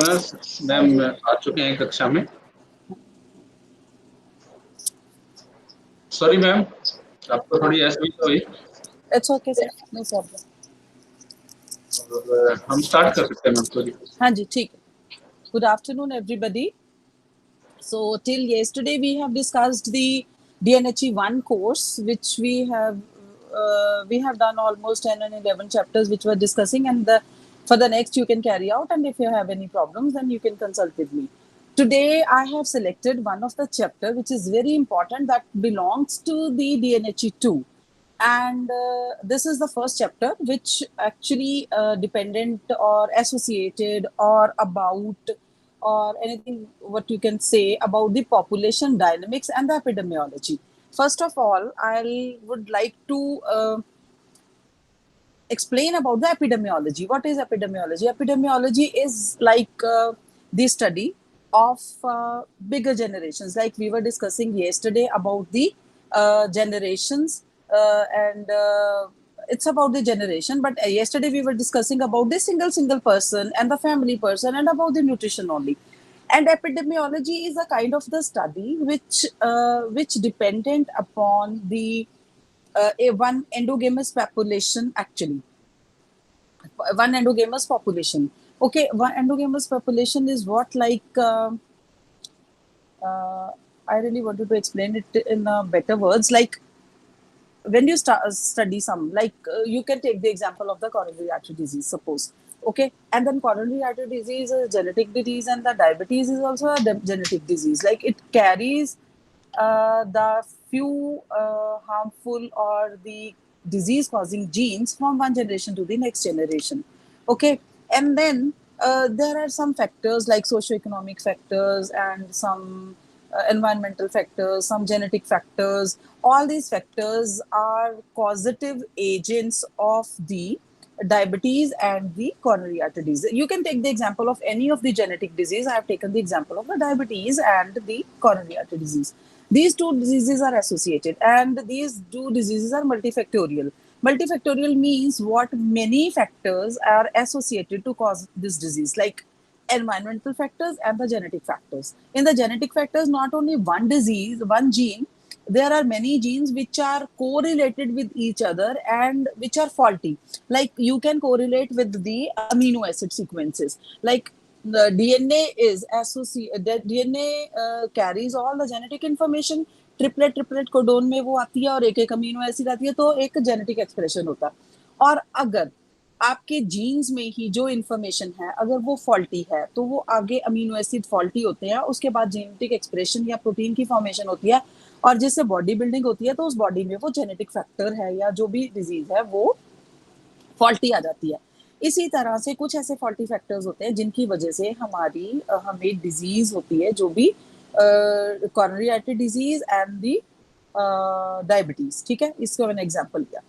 Learners ma'am आ चुके हैं कक्षा में। सॉरी मैम, आपको थोड़ी असुविधा हुई। It's okay sir, no problem. हम स्टार्ट कर सकते हैं मैम, सॉरी। हाँ जी, ठीक है। Good afternoon, everybody. So till yesterday we have discussed the DNHE 1 course, which we have done almost 10 and 11 chapters which we're discussing, and for the next you can carry out, and if you have any problems then you can consult with me. Today I have selected one of the chapter which is very important, that belongs to the DNHE 2, and this is the first chapter which actually dependent or associated or about or anything what you can say about the population dynamics and the epidemiology. First of all, I would like to explain about the epidemiology. What is epidemiology? Epidemiology is like the study of bigger generations, like we were discussing yesterday about the generations, and it's about the generation, but yesterday we were discussing about the single person and the family person and about the nutrition only. And epidemiology is a kind of the study which dependent upon the a one endogamous population, actually one endogamous population. Okay, one endogamous population is what, like I really wanted to explain it in better words, like when you study some, like you can take the example of the coronary artery disease, suppose. Okay, and then coronary artery disease is a genetic disease, and the diabetes is also a genetic disease. Like it carries the few harmful or the disease causing genes from one generation to the next generation. Okay, and then there are some factors like socioeconomic factors and some environmental factors, some genetic factors. All these factors are causative agents of the diabetes and the coronary artery disease. You can take the example of any of the genetic disease. I have taken the example of the diabetes and the coronary artery disease. These two diseases are associated, and these two diseases are multifactorial. Multifactorial means what, many factors are associated to cause this disease, like environmental factors and the genetic factors. In the genetic factors, not only one disease, one gene, there are many genes which are correlated with each other and which are faulty. Like you can correlate with the amino acid sequences. Like the DNA is associated, the DNA carries all the genetic information. Triplet codon में वो आती है और एक एक amino acid आती है, तो एक जेनेटिक एक्सप्रेशन होता है। और अगर आपके जीन्स में ही जो इन्फॉर्मेशन है अगर वो फॉल्टी है, तो वो आगे अमीनो एसिड फॉल्टी होते हैं, उसके बाद जेनेटिक एक्सप्रेशन या प्रोटीन की फॉर्मेशन होती है, और जिससे बॉडी बिल्डिंग होती है, तो उस बॉडी में वो जेनेटिक फैक्टर है या जो भी डिजीज है वो फॉल्टी आ जाती है। इसी तरह से कुछ ऐसे फॉल्टी फैक्टर्स होते हैं जिनकी वजह से हमें डिजीज होती है, जो भी coronary artery disease and the diabetes. ठीक है, इसको मैंने एग्जांपल दिया।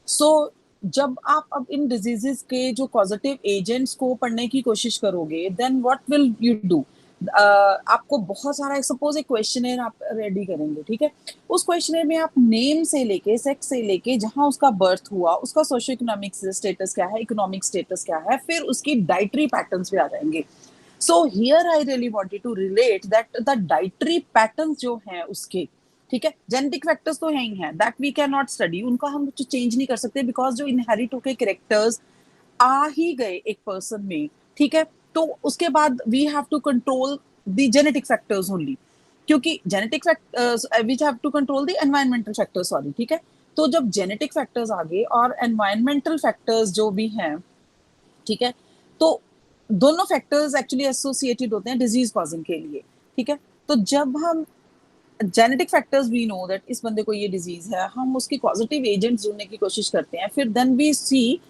सो जब आप अब इन डिजीजेस के जो पॉजिटिव एजेंट्स को पढ़ने की कोशिश करोगे, then what will you do? आपको बहुत सारा, सपोज एक क्वेश्चनर आप रेडी करेंगे, ठीक है, उस क्वेश्चनर में आप नेम से लेके, सेक्स से लेके, जहां उसका बर्थ हुआ, उसका सोशियो इकोनॉमिक स्टेटस क्या है, इकोनॉमिक स्टेटस क्या है, फिर उसकी डाइटरी पैटर्न्स पे आ जाएंगे। So here I really wanted to relate that the dietary patterns जो हैं उसके, ठीक है, जेनेटिक फैक्टर्स तो हैं ही हैं, that we can not study, उनका हम कुछ चेंज नहीं कर सकते, बिकॉज जो इनहेरिट होके कैरेक्टर्स आ ही गए एक पर्सन में, ठीक है, तो उसके बाद we have to control the genetic factors only, क्योंकि genetic factors we have to control the environmental factors, sorry, ठीक है। तो जब जेनेटिक फैक्टर्स आ गए और एनवायरमेंटल फैक्टर्स जो भी हैं, ठीक है, तो दोनों फैक्टर्स एक्चुअली एसोसिएटेड होते हैं डिजीज कॉजिंग के लिए, ठीक है। तो जब हम genetic factors, we know that इस बंदे को ये डिजीज है, हम उसकी पॉजिटिव एजेंट्स ढूंढने की कोशिश करते हैं, फिर देन वी सी,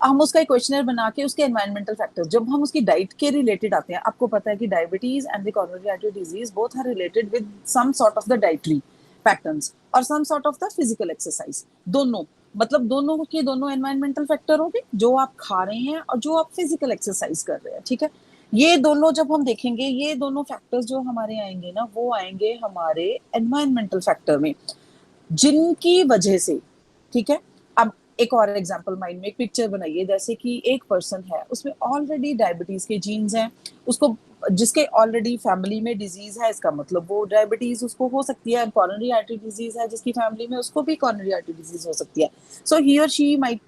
हम उसका एक क्वेश्चनर बना के उसके एनवायरमेंटल फैक्टर्स, जब हम उसकी डाइट के रिलेटेड आते हैं, आपको पता है कि diabetes and the coronary artery disease both are related with some sort of the dietary patterns और some sort of the physical exercise. दोनों, मतलब दोनों के दोनों एनवायरमेंटल फैक्टर होंगे, जो आप खा रहे हैं और जो आप फिजिकल एक्सरसाइज कर रहे हैं, ठीक है। ये दोनों जब हम देखेंगे, ये दोनों फैक्टर्स जो हमारे आएंगे ना, वो आएंगे हमारे एनवायरमेंटल फैक्टर में, जिनकी वजह से, ठीक है। अब एक और एग्जांपल माइंड में एक पिक्चर बनाइए, जैसे कि एक पर्सन है, उसमें ऑलरेडी डायबिटीज के जीन्स हैं, उसको जिसके ऑलरेडी फैमिली में डिजीज है, इसका मतलब वो डायबिटीज उसको हो सकती है, कॉरोनरी आर्टरी डिजीज है जिसकी फैमिली में, उसको भी कॉरोनरी आर्टरी डिजीज हो सकती है. सो ही और she might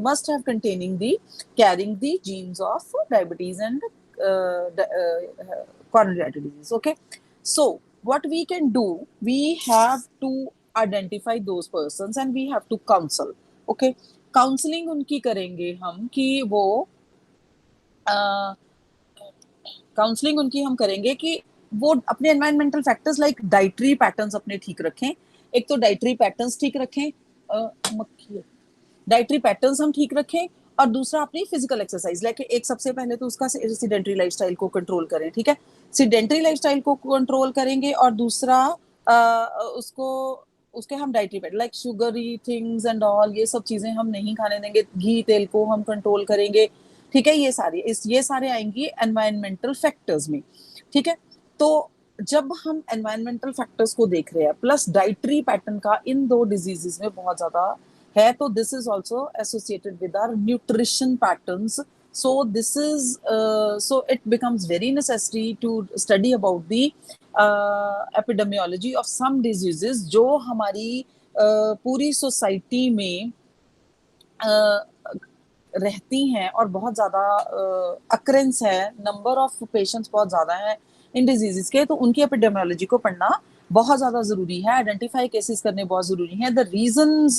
must have containing the carrying the genes of diabetes and coronary artery disease. Okay, so what we can do, we have to identify those persons and we have to counsel. Okay, counselling उनकी करेंगे हम कि वो counselling उनकी हम करेंगे कि वो अपने environmental factors like dietary patterns अपने ठीक रखें. एक तो डाइटरी पैटर्न्स ठीक रखें, डाइटरी पैटर्न्स हम ठीक रखें, और दूसरा अपनी फिजिकल एक्सरसाइज लाइक एक सबसे पहले तो उसका सीडेंटरी लाइफस्टाइल को कंट्रोल करें. ठीक है, सीडेंटरी लाइफस्टाइल को कंट्रोल करेंगे, और दूसरा उसको उसके हम dietary pattern like sugary things and all, ये सब चीजें हम नहीं खाने देंगे, घी तेल को हम कंट्रोल करेंगे. ठीक है, ये सारे आएंगे एनवायरमेंटल फैक्टर्स में. ठीक है, तो जब हम एनवायरमेंटल फैक्टर्स को देख रहे हैं प्लस डाइटरी पैटर्न का इन दो डिजीजेस में बहुत ज्यादा है, तो this is also associated with our nutrition patterns. So this is so it becomes very necessary to study about the epidemiology of some diseases जो हमारी पूरी सोसाइटी में रहती हैं और बहुत ज़्यादा अक्रेंस है, नंबर ऑफ पेशेंट्स बहुत ज़्यादा हैं इन डिजीजेस के, तो उनकी एपिडेमियोलॉजी को पढ़ना बहुत ज़्यादा ज़रूरी है. आइडेंटिफाई केसेस करने बहुत ज़रूरी हैं. द रीजंस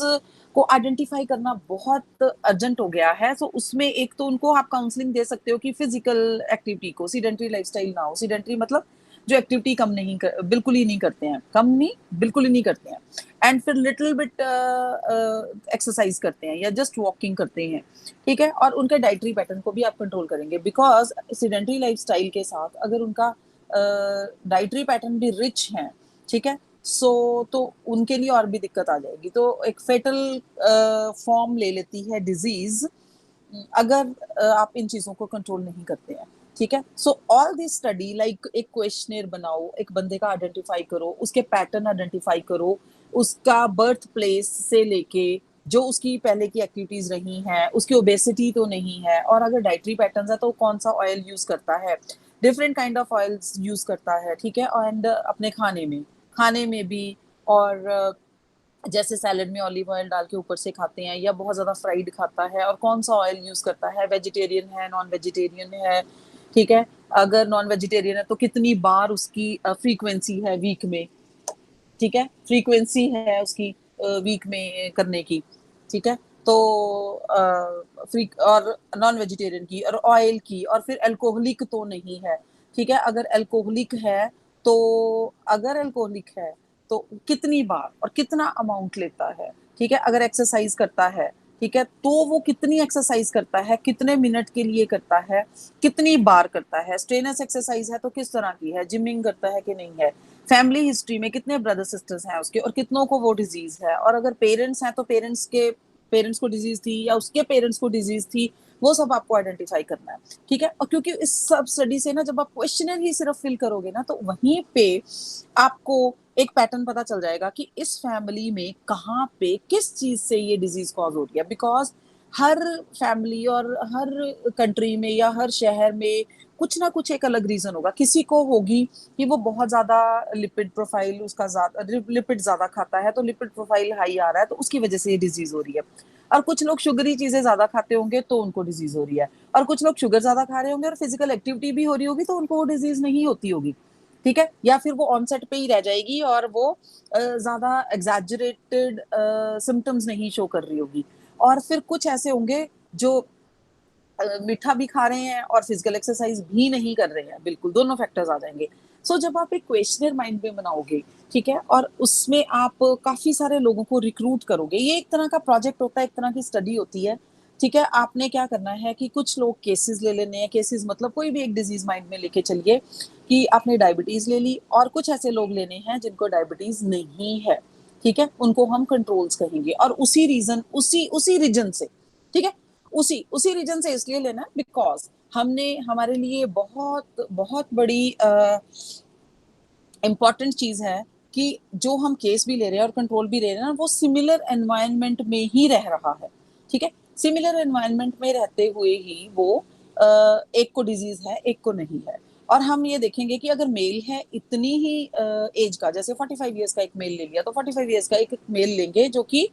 को आइडेंटिफाई करना बहुत अर्जेंट हो गया है. तो उसमें एक तो उनको आप काउंसलिंग दे सकते हो कि फिजिकल एक्टिविटी को, सीडेंटरी लाइफस्टाइल ना हो. सीडेंटरी मतलब जो एक्टिविटी बिल्कुल ही नहीं करते हैं, कम नहीं बिल्कुल ही नहीं करते हैं, एंड फिर लिटिल बिट एक्सरसाइज करते हैं या जस्ट वॉकिंग करते हैं. ठीक है, और उनके डाइटरी पैटर्न को भी आप कंट्रोल करेंगे, बिकॉज सीडेंटरी लाइफस्टाइल के साथ अगर उनका डाइटरी पैटर्न भी रिच है, ठीक है, तो उनके लिए और भी दिक्कत आ जाएगी. तो एक फेटल फॉर्म ले लेती है डिजीज अगर आप इन चीजों को कंट्रोल नहीं करते हैं. ठीक है, so all this study like एक क्वेश्चनर बनाओ, एक बंदे का आइडेंटिफाई करो, उसके पैटर्न आइडेंटिफाई करो, उसका बर्थ प्लेस से लेके जो उसकी पहले की एक्टिविटीज रही हैं, उसकी ओबेसिटी तो नहीं है, और अगर डाइटरी पैटर्न है तो कौन सा ऑयल यूज करता है, different kind of oils use करता है. ठीक है, एंड अपने खाने में भी, और जैसे सैलेड में ऑलिव ऑयल डाल के ऊपर से खाते हैं या बहुत ज्यादा फ्राइड खाता है, और कौन सा ऑयल यूज करता है, वेजिटेरियन है नॉन वेजिटेरियन है. ठीक है, अगर नॉन वेजिटेरियन है तो कितनी बार उसकी फ्रीक्वेंसी है वीक में. ठीक है, फ्रीक्वेंसी है उसकी वीक में करने की. ठीक है, तो और नॉन वेजिटेरियन की और ऑयल की, और फिर अल्कोहलिक तो नहीं है. ठीक है, अगर अल्कोहलिक है तो कितनी बार और कितना अमाउंट लेता है. ठीक है, अगर एक्सरसाइज करता है, ठीक है, तो वो कितनी एक्सरसाइज करता है, कितने मिनट के लिए करता है, कितनी बार करता है, स्ट्रेनस एक्सरसाइज है तो किस तरह की है, जिमिंग करता है कि नहीं है, फैमिली हिस्ट्री में कितने ब्रदर सिस्टर्स हैं उसके और कितनों को वो डिजीज है, और अगर पेरेंट्स हैं तो पेरेंट्स को डिजीज थी या उसके पेरेंट्स को डिजीज थी, वो सब आपको आइडेंटिफाई करना है. ठीक है, और क्योंकि इस सब स्टडी से ना जब आप क्वेश्चनर ही सिर्फ फिल करोगे ना, तो वहीं पे आपको एक पैटर्न पता चल जाएगा कि इस फैमिली में कहाँ पे किस चीज से ये डिजीज कॉज हो रही है. बिकॉज हर फैमिली और हर कंट्री में या हर शहर में कुछ ना कुछ एक अलग रीजन होगा. किसी को होगी कि वो बहुत ज्यादा लिपिड प्रोफाइल उसका लिपिड ज्यादा खाता है, तो लिपिड प्रोफाइल हाई आ रहा है, तो उसकी वजह से ये डिजीज हो रही है. और कुछ लोग शुगरी चीजें ज्यादा खाते होंगे तो उनको डिजीज हो रही है, और कुछ लोग शुगर ज्यादा खा रहे होंगे और फिजिकल एक्टिविटी भी हो रही होगी तो उनको वो डिजीज नहीं होती होगी. ठीक है, या फिर वो ऑनसेट पे ही रह जाएगी और वो ज्यादा एग्जैजरेटेड सिम्टम्स नहीं शो कर रही होगी. और फिर कुछ ऐसे होंगे जो मीठा भी खा रहे हैं और फिजिकल एक्सरसाइज भी नहीं कर रहे हैं, बिल्कुल दोनों फैक्टर्स आ जाएंगे. सो जब आप एक क्वेश्चनर माइंड में बनाओगे, ठीक है, और उसमें आप काफी सारे लोगों को रिक्रूट करोगे, ये एक तरह का प्रोजेक्ट होता है, एक तरह की स्टडी होती है. ठीक है, आपने क्या करना है कि कुछ लोग केसेस ले लेने हैं. केसेस मतलब कोई भी एक डिजीज माइंड में लेके चलिए कि आपने डायबिटीज ले ली, और कुछ ऐसे लोग लेने हैं जिनको डायबिटीज नहीं है. ठीक है, उनको हम कंट्रोल्स कहेंगे, और उसी रीजन से, ठीक है, उसी रीजन से इसलिए लेना है बिकॉज हमने हमारे लिए बहुत बहुत बड़ी इंपॉर्टेंट चीज है कि जो हम केस भी ले रहे हैं और कंट्रोल भी ले रहे हैं ना, वो सिमिलर एनवायरनमेंट में ही रह रहा है. ठीक है, सिमिलर एनवायरनमेंट में रहते हुए ही वो एक को डिजीज है एक को नहीं है. और हम ये देखेंगे कि अगर मेल है इतनी ही एज का, जैसे 45 ईयर्स का एक मेल ले लिया, तो 45 ईयर्स का एक मेल लेंगे जो कि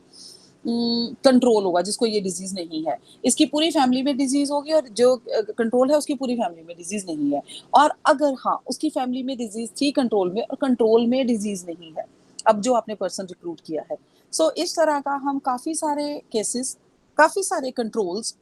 कंट्रोल होगा, जिसको ये डिजीज नहीं है, इसकी पूरी फैमिली में डिजीज होगी, और जो कंट्रोल है उसकी पूरी फैमिली में डिजीज नहीं है। और अगर हाँ उसकी फैमिली में डिजीज थी कंट्रोल में, और कंट्रोल में डिजीज नहीं है, अब जो आपने पर्सन रिक्रूट किया है। सो इस तरह का हम काफी सारे केसेस, काफी सारे कंट्रोल्स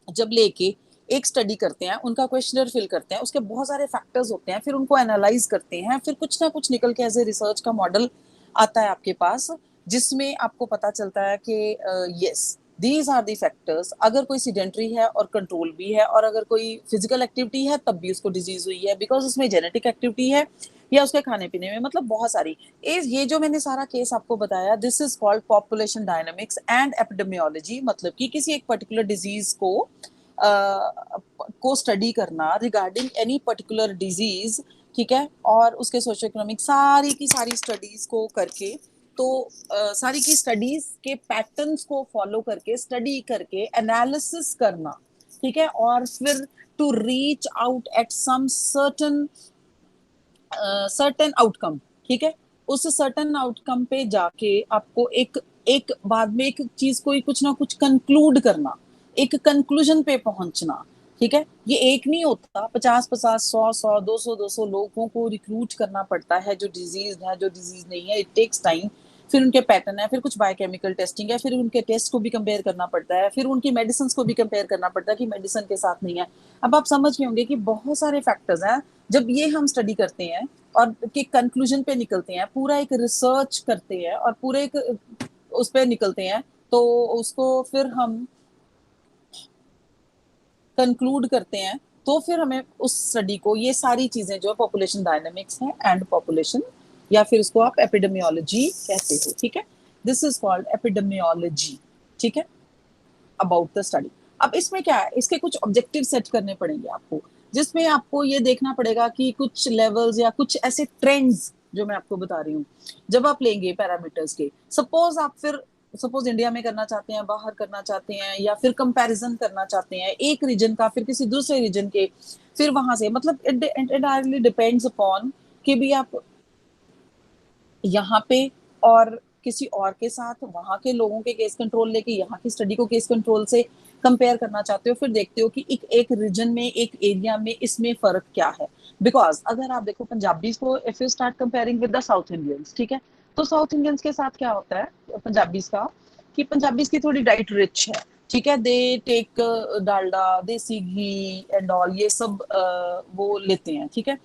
जब लेके एक स्टडी करते हैं, उनका क्वेश्चनर फिल करते हैं, उसके बहुत सारे फैक्टर्स होते हैं, फिर उनको एनालाइज करते हैं, फिर कुछ ना कुछ निकल के एज ए रिसर्च का मॉडल आता है आपके पास, जिसमें आपको पता चलता है कि yes these are the factors. अगर कोई सीडेंटरी है और कंट्रोल भी है, और अगर कोई फिजिकल एक्टिविटी है तब भी उसको डिजीज हुई है, बिकॉज उसमें जेनेटिक एक्टिविटी है या उसके खाने पीने में, मतलब बहुत सारी। ये जो मैंने सारा केस आपको बताया, this is called population dynamics and epidemiology, मतलब कि किसी एक पर्टिकुलर डिजीज को स्टडी करना रिगार्डिंग एनी पर्टिकुलर डिजीज, ठीक है, और उसके सोशो इकोनॉमिक सारी की सारी स्टडीज को करके, तो सारी की स्टडीज के पैटर्न्स को फॉलो करके, स्टडी करके एनालिसिस करना, ठीक है, और फिर to reach out at some certain outcome, ठीक है, उस सर्टेन आउटकम पे जाके आपको एक एक बाद में एक चीज को कुछ ना कुछ कंक्लूड करना, एक कंक्लूजन पे पहुंचना, ठीक है। ये एक नहीं होता, 50-50, 100-100, 200-200 लोगों को रिक्रूट करना पड़ता है, जो डिजीज है जो डिजीज नहीं है, इट टेक्स टाइम। फिर उनके पैटर्न है, फिर कुछ बायोकेमिकल टेस्टिंग है, फिर उनके टेस्ट को भी कंपेयर करना पड़ता है, फिर उनकी मेडिसिन को भी कंपेयर करना पड़ता है कि मेडिसिन के साथ नहीं है। अब आप समझ गए होंगे कि बहुत सारे फैक्टर्स हैं। जब ये हम स्टडी करते हैं और के कंक्लूजन पे निकलते हैं, पूरा एक रिसर्च करते हैं और पूरे एक उस पे निकलते हैं, तो उसको फिर हम कंक्लूड करते हैं, तो फिर हमें उस स्टडी को, ये सारी चीजें जो पॉपुलेशन डायनामिक्स है एंड पॉपुलेशन, या फिर इसको आप एपिडेमियोलॉजी कहते हो, ठीक है, दिस इज कॉल्ड एपिडेमियोलॉजी, ठीक है, अबाउट द स्टडी। अब इसमें क्या है, इसके कुछ ऑब्जेक्टिव सेट करने पड़ेंगे आपको, जिसमें आपको ये देखना पड़ेगा कि कुछ लेवल्स या कुछ ऐसे ट्रेंड्स जो मैं आपको बता रही हूँ, जब आप लेंगे पैरामीटर्स के, सपोज आप फिर सपोज इंडिया में करना चाहते हैं, बाहर करना चाहते हैं, या फिर कंपैरिजन करना चाहते हैं एक रीजन का फिर किसी दूसरे रीजन के, फिर वहां से, मतलब इट एंटायरली डिपेंड्स अपॉन कि भी आप यहाँ पे और किसी और के साथ वहां के लोगों के केस कंट्रोल लेके यहाँ की स्टडी को केस कंट्रोल से कंपेयर करना चाहते हो, फिर देखते हो कि एक रीजन में, एक एरिया में इसमें फर्क क्या है। बिकॉज अगर आप देखो पंजाबीज को, if you start comparing with the south Indians, ठीक है, तो साउथ इंडियंस के साथ क्या होता है पंजाबीज का, कि पंजाबीज की थोड़ी डाइट रिच है, ठीक है, दे टेक डालडा, देसी घी एंड ऑल, ये सब वो लेते हैं, ठीक है।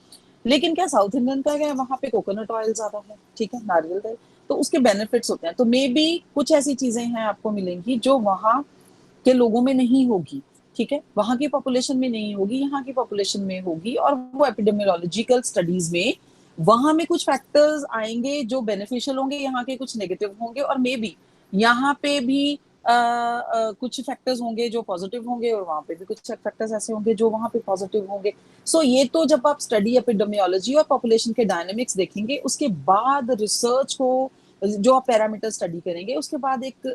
लेकिन क्या साउथ इंडियन का क्या है, वहां पे कोकोनट ऑयल ज्यादा है, ठीक है, नारियल तेल, तो उसके बेनिफिट्स होते हैं। तो मे बी कुछ ऐसी चीजें हैं आपको मिलेंगी जो वहां के लोगों में नहीं होगी, ठीक है, वहां की पॉपुलेशन में नहीं होगी, यहाँ की पॉपुलेशन में होगी, और वो एपिडेमियोलॉजिकल स्टडीज में वहां में कुछ फैक्टर्स आएंगे जो बेनिफिशियल होंगे, यहाँ के कुछ नेगेटिव होंगे, और मे बी यहाँ पे भी कुछ फैक्टर्स होंगे जो पॉजिटिव होंगे, और वहां पे भी कुछ फैक्टर्स ऐसे होंगे जो वहां पे पॉजिटिव होंगे। सो ये तो जब आप स्टडी एपिडेमियोलॉजी और पॉपुलेशन के डायनेमिक्स देखेंगे, उसके बाद रिसर्च को, जो आप पैरामीटर स्टडी करेंगे, उसके बाद एक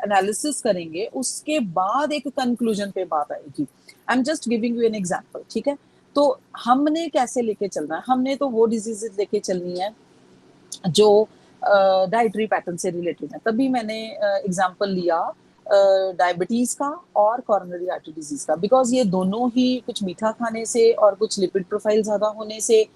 एनालिसिस करेंगे, उसके बाद एक कंक्लूजन पे बात आएगी। I am just giving you an example, ठीक है। तो हमने कैसे लेके चलना है, हमने तो वो डिजीजेस लेके चलनी है जो डाइटरी पैटर्न से रिलेटेड है। तभी मैंने एग्जांपल लिया डायबिटीज का और कॉरोनरी आर्टरी डिजीज का, बिकॉज ये दोनों ही कुछ मीठा खाने से और कुछ लिपिड प्रोफाइल ज्यादा होने से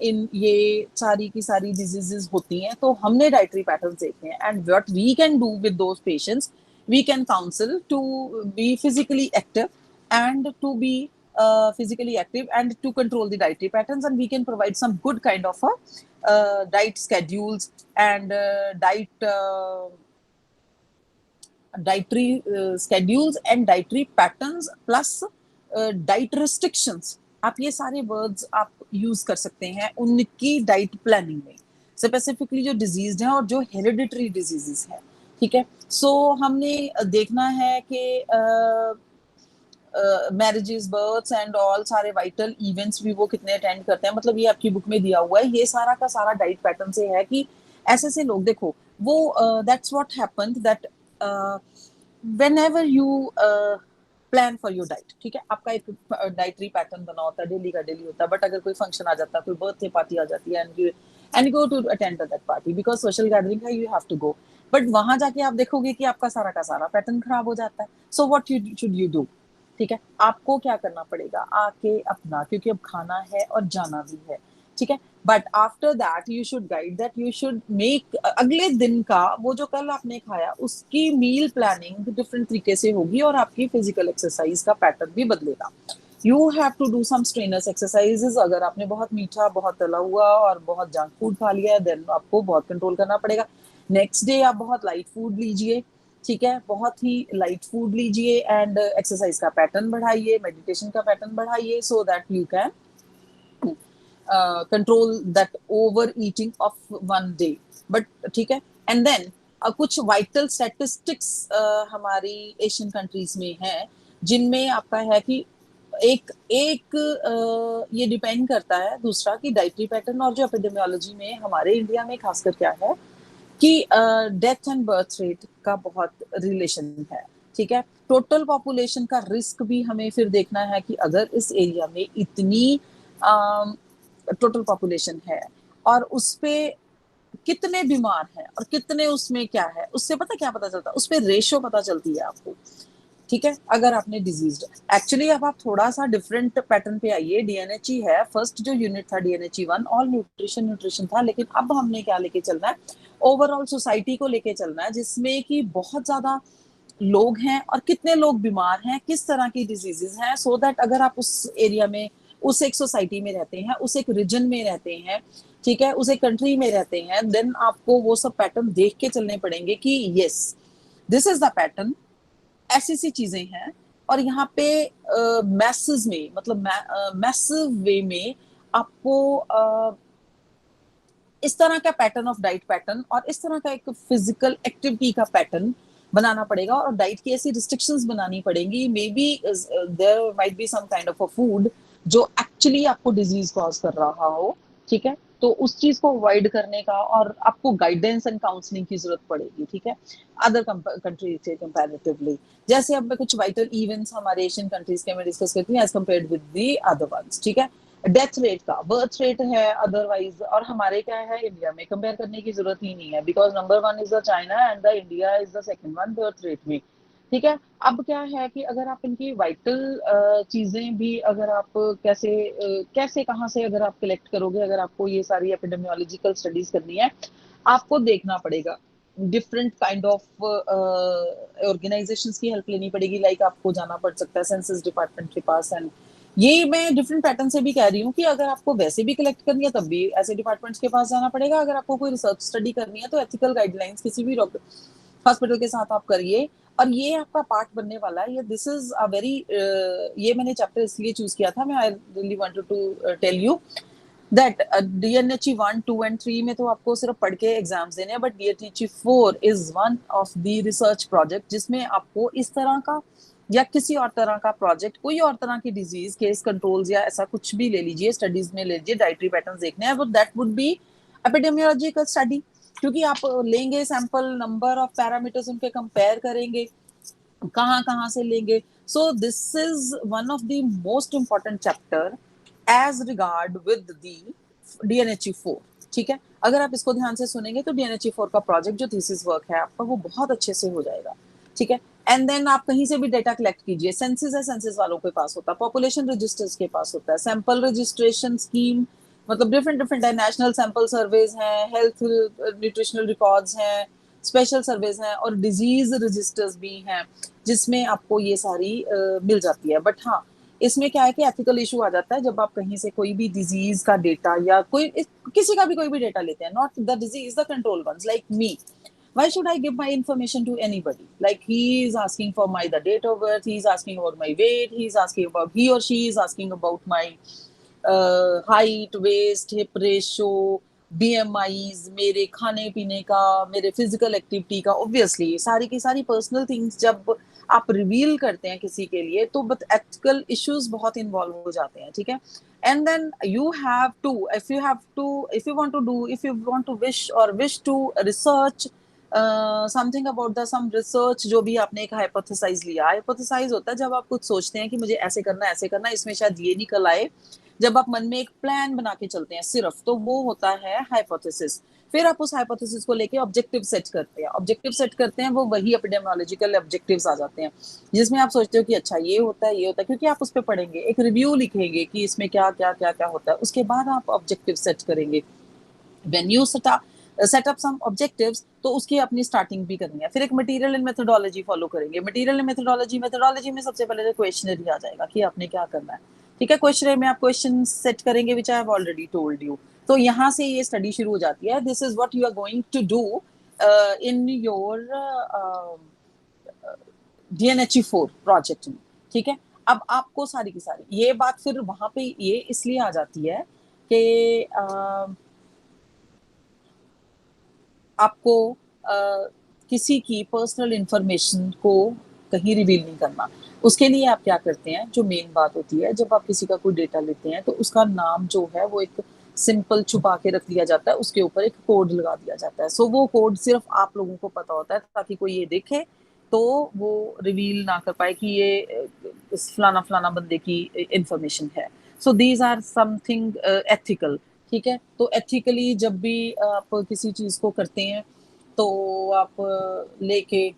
इन ये सारी की सारी डिजीजेस होती हैं। तो हमने डाइटरी पैटर्न देखे हैं, and what we can do with those patients, we can counsel to be physically active and to be physically active and to control the dietary patterns, and we can provide some good kind of a diet schedules and dietary schedules and dietary patterns plus diet restrictions। आप ये सारे words आप use कर सकते हैं उनकी diet planning में, specifically जो डिजीज हैं और जो हेरिडिटरी डिजीजेस हैं, ठीक है। सो हमने देखना है कि मैरिजेस, बर्थ्स एंड ऑल सारे वाइटल इवेंट्स भी वो कितने अटेंड करते हैं, मतलब ये आपकी बुक में दिया हुआ है, ये सारा का सारा डाइट पैटर्न से है कि ऐसे ऐसे लोग देखो, वो that's what happened that whenever you plan for your diet, ठीक है। आपका एक डाइटरी पैटर्न बना होता है, डेली का डेली होता है, बट अगर कोई फंक्शन आ जाता है, कोई बर्थडे पार्टी आ जाती है, and go to attend that party because social gathering है, you have to go, but वहां जाके आप देखोगे कि आपका सारा का सारा पैटर्न खराब हो जाता है। So what should you do, ठीक है। आपको क्या करना पड़ेगा, आके अपना, क्योंकि अब खाना है और जाना भी है, ठीक है। But after that you should guide that you should make, अगले दिन का वो जो कल आपने खाया उसकी मील प्लानिंग डिफरेंट तरीके से होगी और आपकी फिजिकल एक्सरसाइज का पैटर्न भी बदलेगा। You have to do some strenuous exercises. अगर आपने बहुत मीठा, बहुत तला हुआ और बहुत जंक फूड खा लिया है, देन आपको बहुत कंट्रोल करना पड़ेगा। नेक्स्ट डे आप बहुत लाइट फूड लीजिए, ठीक है, बहुत ही लाइट फूड लीजिए, एंड एक्सरसाइज का पैटर्न बढ़ाइए, मेडिटेशन का पैटर्न बढ़ाइए, so that you can control that over eating of one day. But ठीक है, एंड देन कुछ वाइटल स्टैटिस्टिक्स हमारी एशियन कंट्रीज में है, जिनमें आपका है कि एक एक ये डिपेंड करता है दूसरा कि डाइटरी पैटर्न और जो एपिडेमियोलॉजी में हमारे इंडिया में खासकर क्या है कि डेथ एंड बर्थ रेट का बहुत रिलेशन है, ठीक है। टोटल पॉपुलेशन का रिस्क भी हमें फिर देखना है कि अगर इस एरिया में इतनी टोटल पॉपुलेशन है और उस पे कितने बीमार हैं और कितने उसमें क्या है, उससे पता क्या पता चलता है, उस पे रेशियो पता चलती है आपको, ठीक है। अगर आपने डिजीज, एक्चुअली अब आप थोड़ा सा डिफरेंट पैटर्न पे आइए, डीएनएचई है, फर्स्ट जो यूनिट था डीएनएचई 1 ऑल न्यूट्रिशन था, लेकिन अब हमने क्या लेके चलना है, ओवरऑल सोसाइटी को लेके चलना है, जिसमें कि बहुत ज्यादा लोग हैं और कितने लोग बीमार हैं, किस तरह की डिजीजेस हैं, सो दैट अगर आप उस एरिया में, उस एक सोसाइटी में रहते हैं, उस एक रीजन में रहते हैं, ठीक है, उस एक कंट्री में रहते हैं, देन आपको वो सब पैटर्न देख के चलने पड़ेंगे कि yes this is the pattern, ऐसी सी चीजें हैं। और यहाँ पे मैसेज में, मतलब मैसिव वे में आपको इस तरह का पैटर्न ऑफ डाइट पैटर्न और इस तरह का एक फिजिकल एक्टिविटी का पैटर्न बनाना पड़ेगा, और डाइट की ऐसी रिस्ट्रिक्शंस बनानी पड़ेंगी, maybe there might be some kind of a food जो एक्चुअली आपको डिजीज कॉज कर रहा हो, ठीक है, तो उस चीज को अवॉइड करने का, और आपको गाइडेंस एंड काउंसलिंग की जरूरत पड़ेगी, ठीक है, अदर कंट्रीज से कंपैरेटिवली। जैसे अब मैं कुछ वाइटल इवेंट्स हमारे एशियन कंट्रीज के मैं डिस्कस करती हूँ as compared with the other ones, ठीक है। डेथ रेट का, बर्थ रेट है अदरवाइज, और हमारे क्या है इंडिया में, कंपेयर करने की जरूरत ही नहीं है, because number 1 is the China and the India is the second one birth rate में, ठीक है। अब क्या है कि अगर आप इनकी वाइटल चीजें भी, अगर आप कैसे कहाँ से अगर आप कलेक्ट करोगे, अगर आपको ये सारी एपिडेमियोलॉजिकल स्टडीज करनी है, आपको देखना पड़ेगा, डिफरेंट काइंड ऑफ ऑर्गेनाइजेशंस की हेल्प लेनी पड़ेगी, लाइक आपको जाना पड़ सकता है सेंसस डिपार्टमेंट के पास, एंड ये मैं डिफरेंट पैटर्न से भी कह रही हूँ कि अगर आपको वैसे भी कलेक्ट करनी है तब भी ऐसे डिपार्टमेंट्स के पास जाना पड़ेगा, अगर आपको कोई रिसर्च स्टडी करनी है तो एथिकल गाइडलाइंस किसी भी डॉक्टर हॉस्पिटल के साथ आप करिए, और ये आपका पार्ट बनने वाला है। ये दिस इज अ वेरी, ये मैंने चैप्टर इसलिए चूज किया था, मैं I really wanted to tell you that DNHE 1, 2 and 3 में तो आपको सिर्फ पढ़ के एग्जाम्स देने हैं, but DNHE 4 is one of the research project जिसमें आपको इस तरह का या किसी और तरह का प्रोजेक्ट, कोई और तरह की डिजीज केस कंट्रोल्स या ऐसा कुछ भी ले लीजिए, स्टडीज में ले लीजिए, डाइटरी पैटर्न्स देखने हैं, वो that would be epidemiological study, क्योंकि आप लेंगे सैंपल, नंबर ऑफ पैरामीटर्स उनके कंपेयर करेंगे, कहाँ कहाँ से लेंगे। So this is one of the most important chapter as regard with the DNHE4, ठीक है। अगर आप इसको ध्यान से सुनेंगे तो DNHE4 का प्रोजेक्ट जो थीसिस वर्क है आपका वो बहुत अच्छे से हो जाएगा, ठीक है। एंड देन आप कहीं से भी डेटा कलेक्ट कीजिए, सेंसस है, सेंसस वालों के पास होता है, पॉपुलेशन रजिस्टर्स के पास होता है, सैंपल रजिस्ट्रेशन स्कीम, मतलब डिफरेंट डिफरेंट है, नेशनल सैंपल सर्वेज हैं, हेल्थ न्यूट्रिशनल रिकॉर्ड्स हैं, स्पेशल सर्वेज हैं, और डिजीज रजिस्टर्स भी हैं जिसमें आपको ये सारी मिल जाती है। बट हाँ, इसमें क्या है कि एथिकल इशू आ जाता है जब आप कहीं से कोई भी डिजीज का डेटा या कोई किसी का भी कोई भी डेटा लेते हैं, not the disease, the control ones like me, why should I give my information to anybody? Like he is asking for my the date of birth, he is asking about my weight, he or she is asking about my height, waist, hip ratio, BMIs, मेरे खाने पीने का, मेरे physical activity का, obviously सारी की सारी personal things जब आप रिवील करते हैं किसी के लिए तो बट एथिकल इश्यूज बहुत इन्वॉल्व हो जाते हैं, ठीक है। And then you have to, if you want to wish or wish to research something about the some research, जो भी आपने एक हाइपोथेसाइज लिया। हाइपोथेसाइज होता है जब आप कुछ सोचते हैं कि मुझे ऐसे करना ऐसे करना, इसमें शायद ये निकल आए। जब आप मन में एक प्लान बना के चलते हैं सिर्फ, तो वो होता है हाइपोथेसिस। फिर आप उस हाइपोथेसिस को लेके ऑब्जेक्टिव सेट करते हैं। ऑब्जेक्टिव सेट करते हैं, वो वही एपिडेमियोलॉजिकल ऑब्जेक्टिव्स आ जाते हैं, जिसमें आप सोचते हो कि अच्छा ये होता है, ये होता है, क्योंकि आप उस पर पढ़ेंगे, एक रिव्यू लिखेंगे कि इसमें क्या क्या क्या क्या होता है, उसके बाद आप ऑब्जेक्टिव सेट करेंगे। When you set up some objectives, तो उसकी अपनी स्टार्टिंग भी करनी है। फिर एक मटेरियल एंड मेथोडोलॉजी फॉलो करेंगे। मटेरियल एंड मेथोडोलॉजी में सबसे पहले तो क्वेश्चनरी आ जाएगा कि आपने क्या करना है, ठीक है। क्वेश्चनरी में आप क्वेश्चन सेट करेंगे, which I have already told you. तो यहाँ से ये स्टडी शुरू हो जाती है। This is what you are going to do in your DNHE4 project में, ठीक है। अब आपको सारी की सारी ये बात फिर वहां पे ये इसलिए आ जाती है कि आपको किसी की पर्सनल इंफॉर्मेशन को कहीं रिवील नहीं करना। उसके लिए आप क्या करते हैं, जो मेन बात होती है, जब आप किसी का कोई डेटा लेते हैं तो उसका नाम जो है वो एक सिंपल छुपा के रख दिया जाता है, उसके ऊपर एक कोड लगा दिया जाता है। सो वो कोड सिर्फ आप लोगों को पता होता है, ताकि कोई ये देखे तो वो रिवील ना कर पाए कि ये फलाना फलाना बंदे की इंफॉर्मेशन है। So these are something ethical, ठीक है। तो एथिकली जब भी आप किसी चीज को करते हैं तो आप लेके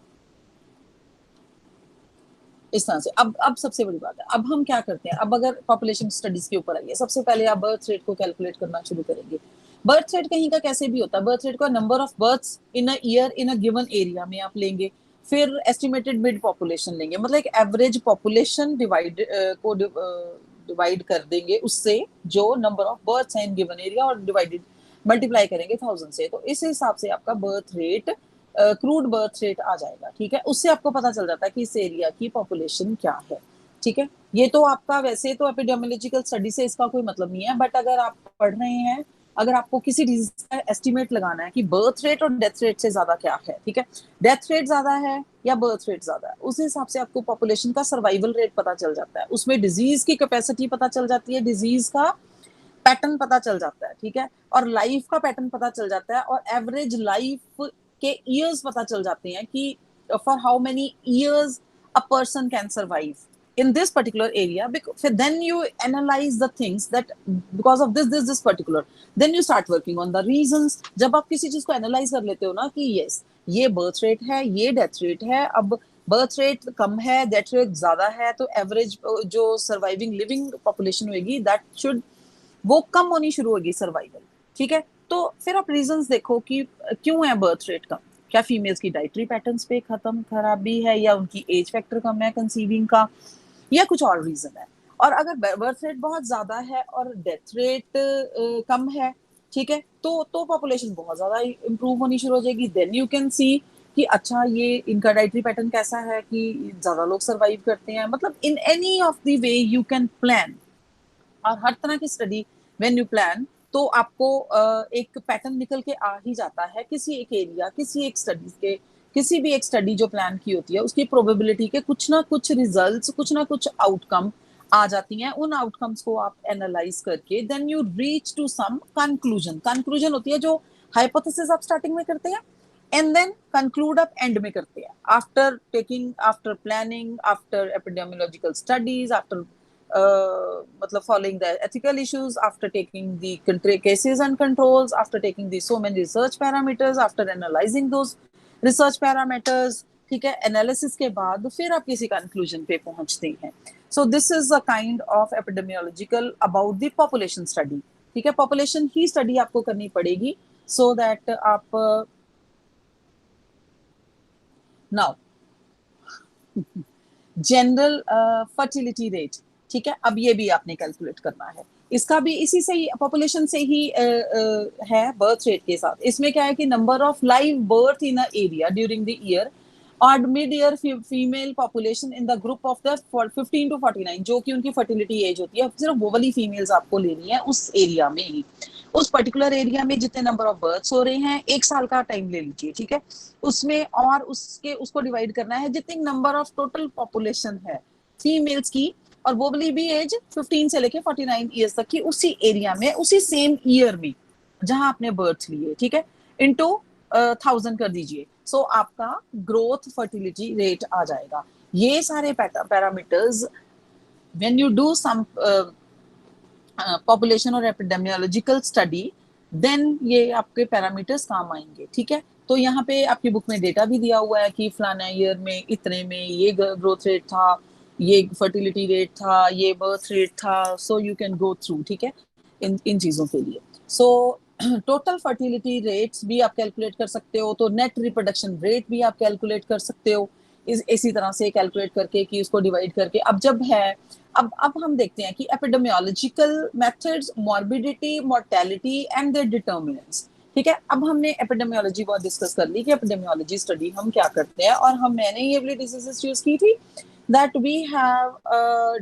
इस तरह से। अब सबसे बड़ी बात है, अब हम क्या करते हैं, अब अगर पॉपुलेशन स्टडीज के ऊपर आइए, सबसे पहले आप बर्थ रेट को कैलकुलेट करना शुरू करेंगे। बर्थ रेट कहीं का कैसे भी होता है, बर्थ रेट का number of births in a year in a given area में आप लेंगे। फिर एस्टिमेटेड मिड पॉपुलेशन लेंगे, मतलब एक एवरेज पॉपुलेशन डिवाइड कर देंगे उससे, जो नंबर ऑफ बर्थ्स हैं इन गिवन एरिया, और डिवाइडेड मल्टीप्लाई करेंगे 1000 से। तो इस हिसाब से आपका birth rate, crude birth rate आ जाएगा, ठीक है। उससे आपको पता चल जाता है कि इस एरिया की पॉपुलेशन क्या है, ठीक है। ये तो आपका वैसे तो एपिडेमियोलॉजिकल स्टडी से इसका कोई मतलब नहीं है, बट अगर आप पढ़ रहे हैं, अगर आपको किसी डिजीज का एस्टिमेट लगाना है कि बर्थ रेट और डेथ रेट से ज्यादा क्या है, ठीक है, डेथ रेट ज्यादा है या बर्थ रेट ज्यादा है, उस हिसाब से आपको पॉपुलेशन का सर्वाइवल रेट पता चल जाता है। उसमें डिजीज की कैपेसिटी पता चल जाती है, डिजीज का पैटर्न पता चल जाता है, ठीक है, और लाइफ का पैटर्न पता चल जाता है, और एवरेज लाइफ के ईयर्स पता चल जाते हैं कि for how many years a person can survive in this particular area. Then you analyze the things that because of this particular, then you start working on the reasons. जब आप किसी चीज को एनालाइज कर लेते हो ना कि यस ये बर्थ रेट है, ये डेथ रेट है, अब बर्थ रेट कम है, डेथ रेट ज्यादा है, तो एवरेज जो सर्वाइविंग लिविंग पॉपुलेशन होगी दैट शुड, वो कम होनी शुरू होगी सर्वाइवल, ठीक है। तो फिर आप रीजंस देखो कि क्यों है बर्थ रेट कम। क्या फीमेल्स की डाइटरी पैटर्न्स पे खत्म खराबी है, या उनकी एज फैक्टर कम है कंसीविंग का, या कुछ और रीजन है। और अगर बर्थ रेट बहुत ज्यादा है और डेथ रेट कम है, ठीक है, तो पॉपुलेशन बहुत ज्यादा इंप्रूव होनी शुरू हो जाएगी। देन यू कैन सी कि अच्छा ये इनका डाइटरी पैटर्न कैसा है कि ज्यादा लोग सर्वाइव करते हैं। मतलब in any of the way you can plan, और हर तरह की स्टडी व्हेन यू प्लान, तो आपको एक पैटर्न निकल के आ ही जाता है किसी एक एरिया, किसी एक स्टडीज के, किसी भी एक स्टडी जो प्लान की होती है उसकी प्रोबेबिलिटी के कुछ ना कुछ रिजल्ट्स, कुछ ना कुछ आउटकम आ जाती हैं। उन आउटकम्स को आप एनालाइज करके then you reach to some conclusion. Conclusion होती है जो हाइपोथेसिस आप स्टार्टिंग में करते हैं, एंड देन कंक्लूड आप एंड में करते हैं, after planning, after epidemiological studies, after मतलब following the ethical issues, after taking the cases and controls, after taking the so many research parameters, after analyzing those research parameters, ठीक है, analysis के बाद फिर आप किसी कंक्लूजन पे पहुंचते हैं। सो this is a kind of epidemiological about the population study, ठीक है। पॉपुलेशन ही स्टडी आपको करनी पड़ेगी सो दैट आप नाउ जनरल फर्टिलिटी रेट, ठीक है, अब ये भी आपने कैलकुलेट करना है। इसका भी इसी से ही, पॉपुलेशन से ही है बर्थ रेट के साथ। इसमें क्या है कि number of live birth in a area during the year और mid year female population in the group of the 15 to 49, जो कि उनकी फर्टिलिटी एज होती है। सिर्फ वो वाली फीमेल्स आपको लेनी है उस एरिया में ही, उस पर्टिकुलर एरिया में जितने नंबर ऑफ बर्थ्स हो रहे हैं, एक साल का टाइम ले लीजिए, ठीक है, उसमें, और उसको डिवाइड करना है जितनी नंबर ऑफ टोटल पॉपुलेशन है फीमेल्स की, और वो वाली भी एज 15 से लेके 49 ईयर्स तक की, उसी एरिया में, उसी सेम ईयर में जहां आपने बर्थ लिए, ठीक है, इनटू 1000 कर दीजिए, सो आपका ग्रोथ फर्टिलिटी रेट आ जाएगा। ये सारे parameters when you do some population और एपिडेमियोलॉजिकल स्टडी, देन ये आपके पैरामीटर्स काम आएंगे, ठीक है। तो यहाँ पे आपकी बुक में डेटा भी दिया हुआ है कि फलाना ईयर में इतने में ये ग्रोथ रेट था, ये फर्टिलिटी रेट था, ये बर्थ रेट था, so you can go through, ठीक है, इन चीजों के लिए। सो टोटल फर्टिलिटी रेट्स भी आप कैलकुलेट कर सकते हो, तो नेट रिप्रोडक्शन रेट भी आप कैलकुलेट कर सकते हो इसी तरह से कैलकुलेट करके कि उसको डिवाइड करके। अब जब है, अब हम देखते हैं कि epidemiological methods, morbidity, mortality and their determinants, ठीक है। अब हमने एपिडेमियोलॉजी बहुत डिस्कस कर ली कि एपिडेमियोलॉजी स्टडी हम क्या करते हैं, और मैंने ये वाली डिजीजेस चूज की थी that we have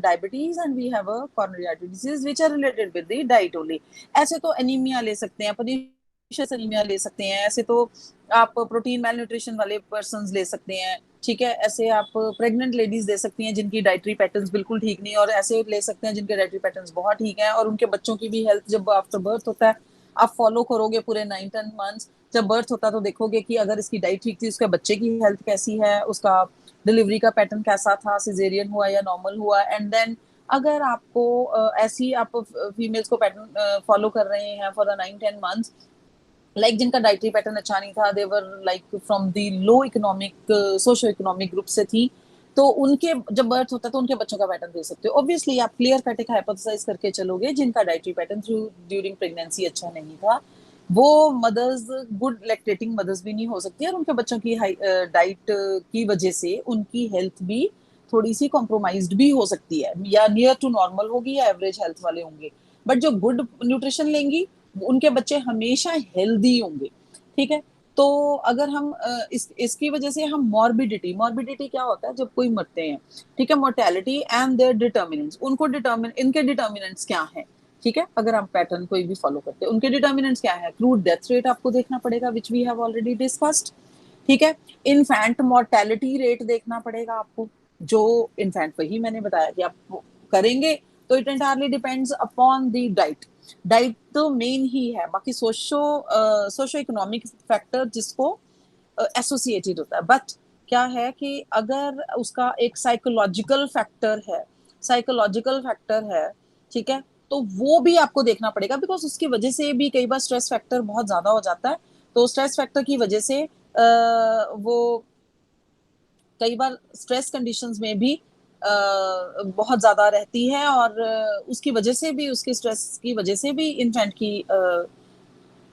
diabetes and we have a coronary artery disease which are related with the diet only। ऐसे तो एनीमिया ले सकते हैं, pernicious एनीमिया ले सकते हैं, ऐसे तो आप प्रोटीन मेल न्यूट्रिशन वाले पर्सन ले सकते हैं, ठीक है। ऐसे आप प्रेग्नेंट लेडीज दे सकती हैं जिनकी डाइटरी पैटर्न्स बिल्कुल ठीक नहीं, और ऐसे ले सकते हैं जिनके डाइटरी पैटर्न्स बहुत ठीक हैं, और उनके बच्चों की भी हेल्थ जब आफ्टर बर्थ होता है आप फॉलो करोगे पूरे 9-10 मंथ्स, जब बर्थ होता है तो देखोगे कि अगर इसकी डाइट ठीक थी, उसके बच्चे की हेल्थ कैसी है, उसका डिलीवरी का पैटर्न कैसा था, सिजेरियन हुआ या नॉर्मल हुआ। एंड देन अगर आपको ऐसी आप फीमेल्स को पैटर्न फॉलो कर रहे हैं फॉर 9-10 मंथ्स, लाइक जिनका डाइटरी पैटर्न अच्छा नहीं था, they were like from the low economic socio economic group से थी, तो उनके जब बर्थ होता है तो उनके बच्चों का पैटर्न दे सकते हो। ऑब्वियसली आप क्लियर कट एक हाइपोथेसाइज करके चलोगे जिनका डाइटरी पैटर्न ड्यूरिंग प्रेगनेंसी अच्छा नहीं था, वो मदर्स गुड लैक्टेटिंग मदर्स भी नहीं हो सकती, और उनके बच्चों की डाइट की वजह से उनकी हेल्थ भी थोड़ी सी कॉम्प्रोमाइज्ड भी हो सकती है, या नियर टू नॉर्मल होगी या एवरेज हेल्थ वाले होंगे। बट जो गुड न्यूट्रिशन लेंगी उनके बच्चे हमेशा हेल्दी होंगे, ठीक है। तो अगर हम इसकी वजह से हम मॉर्बिडिटी क्या होता है जब कोई मरते हैं, ठीक है, मोर्टेलिटी एंड देयर डिटर्मिनेंट्स, इनके डिटर्मिनेंट्स क्या है, ठीक है। अगर आप पैटर्न कोई भी फॉलो करते हैं, उनके डिटर्मिनेंट्स क्या है, क्रूड डेथ रेट आपको देखना पड़ेगा which we have already discussed, ठीक है। इन्फेंट मोर्टेलिटी रेट देखना पड़ेगा आपको, जो इन्फेंट वही मैंने बताया कि आप करेंगे, तो it entirely depends upon the diet तो मेन ही है, बाकी सोशो इकोनॉमिक फैक्टर जिसको एसोसिएटेड होता है। बट क्या है कि अगर उसका एक साइकोलॉजिकल फैक्टर है, ठीक है, तो वो भी आपको देखना पड़ेगा, बिकॉज उसकी वजह से भी कई बार स्ट्रेस फैक्टर बहुत ज्यादा हो जाता है, तो स्ट्रेस फैक्टर की वजह से वो कई बार स्ट्रेस कंडीशंस में भी बहुत ज्यादा रहती है, और उसकी वजह से भी, उसके स्ट्रेस की वजह से भी इन्फेंट की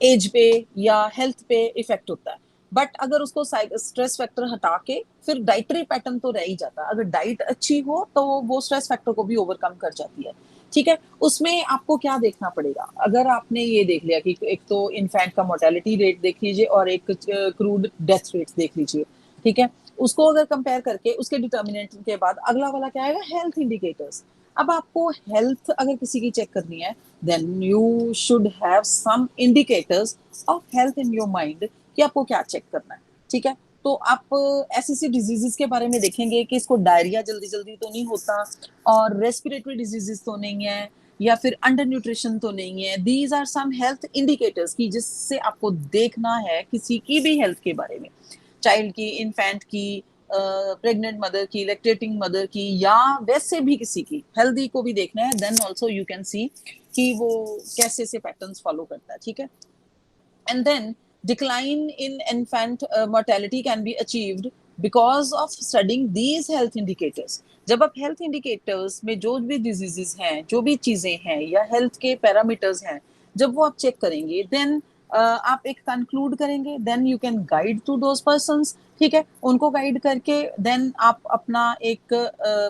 एज पे या हेल्थ पे इफेक्ट होता है। बट अगर उसको स्ट्रेस फैक्टर हटा के फिर डाइटरी पैटर्न तो रह ही जाता है, अगर डाइट अच्छी हो तो वो स्ट्रेस फैक्टर को भी ओवरकम कर जाती है, ठीक है। उसमें आपको क्या देखना पड़ेगा, अगर आपने ये देख लिया कि एक तो इन्फेंट का मोर्टेलिटी रेट देख लीजिए और एक क्रूड डेथ रेट देख लीजिए, ठीक है, उसको अगर कंपेयर करके उसके डिटर्मिनेंट के बाद अगला वाला क्या आएगा, हेल्थ इंडिकेटर्स। अब आपको हेल्थ अगर किसी की चेक करनी है, then you should have some indicators of health in your mind कि आपको क्या चेक करना है, ठीक है। तो आप ऐसी डिजीजेस के बारे में देखेंगे कि इसको डायरिया जल्दी जल्दी तो नहीं होता, और रेस्पिरेटरी डिजीजेस तो नहीं है, या फिर अंडर न्यूट्रिशन तो नहीं है। These are some health indicators की जिससे आपको देखना है किसी की भी हेल्थ के बारे में, चाइल्ड की, इन्फेंट की, प्रेग्नेंट मदर की, लैक्टेटिंग मदर की, या वैसे भी किसी की हेल्दी को भी देखना है। Then also you can see कि वो कैसे से पैटर्न्स फॉलो करता है, ठीक है। And then decline in infant mortality can be achieved because of studying these health indicators। जब आप हेल्थ इंडिकेटर्स में जो भी डिजीजेस हैं, जो भी चीजें हैं या हेल्थ के पैरामीटर्स हैं, जब वो आप चेक करेंगे, देन आप एक कंक्लूड करेंगे, then you can guide to those persons, ठीक है। उनको गाइड करके देन आप अपना एक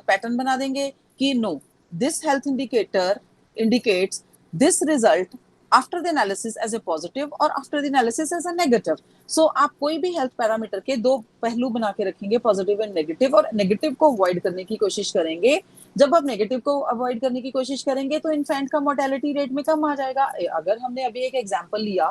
पैटर्न बना देंगे कि no, this health indicator indicates this result after the analysis as a positive और after the analysis as a negative। so आप कोई भी हेल्थ पैरामीटर के दो पहलू बना के रखेंगे, पॉजिटिव एंड नेगेटिव, और नेगेटिव को अवॉइड करने की कोशिश करेंगे। जब आप नेगेटिव को अवॉइड करने की कोशिश करेंगे तो इन्फेंट का मोर्टेलिटी रेट में कम आ जाएगा। अगर हमने अभी एक एग्जांपल लिया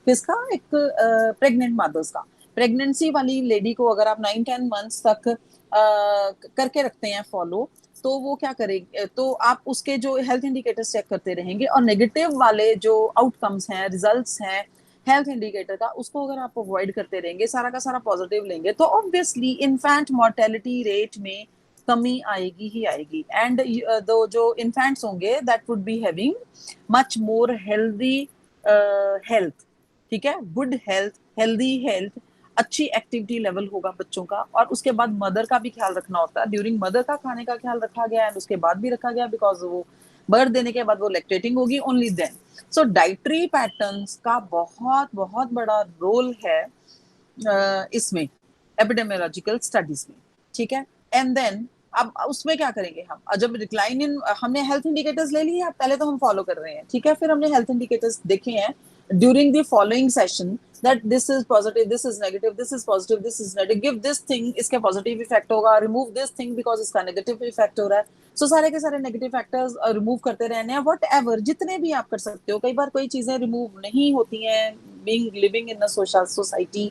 किसका, एक प्रेग्नेंट मदर्स का, प्रेगनेंसी वाली लेडी को अगर आप 9-10 मंथ्स तक करके रखते हैं फॉलो, तो वो क्या करेंगे, तो आप उसके जो हेल्थ इंडिकेटर्स चेक करते रहेंगे, और नेगेटिव वाले जो आउटकम्स हैं, रिजल्ट्स हैं, हेल्थ इंडिकेटर का, उसको अगर आप अवॉइड करते रहेंगे, सारा का सारा पॉजिटिव लेंगे, तो ऑब्वियसली इन्फेंट मोर्टेलिटी रेट में कमी आएगी ही आएगी। एंड दो जो इन्फेंट्स होंगे that would be having much more healthy health, ठीक है, गुड हेल्थ, हेल्दी हेल्थ, अच्छी एक्टिविटी लेवल होगा बच्चों का। और उसके बाद मदर का भी ख्याल रखना होता है, ड्यूरिंग मदर का खाने का ख्याल रखा गया एंड उसके बाद भी रखा गया, बिकॉज वो बर्थ देने के बाद वो लैक्टेटिंग होगी ओनली देन। सो डाइटरी पैटर्न्स का बहुत बहुत बड़ा रोल है इसमें, एपिडेमियोलॉजिकल स्टडीज में, ठीक है। एंड देन अब उसमें क्या करेंगे हम, जब डिक्लाइन इन, हमने हेल्थ इंडिकेटर्स ले लिए, पहले तो हम फॉलो कर रहे हैं, ठीक है, फिर हमने हेल्थ इंडिकेटर्स देखे हैं during the following session, that this is positive, this is negative, this is positive, this is negative, give this thing, इसके पॉजिटिव इफेक्ट होगा, रिमूव दिस थिंग बिकॉज इसका नेगेटिव इफेक्ट हो रहा है। सो सारे के सारे नेगेटिव फैक्टर्स रिमूव करते रहने हैं, वट एवर, जितने भी आप कर सकते हो। कई बार कोई चीजें रिमूव नहीं होती हैं, being living in a society,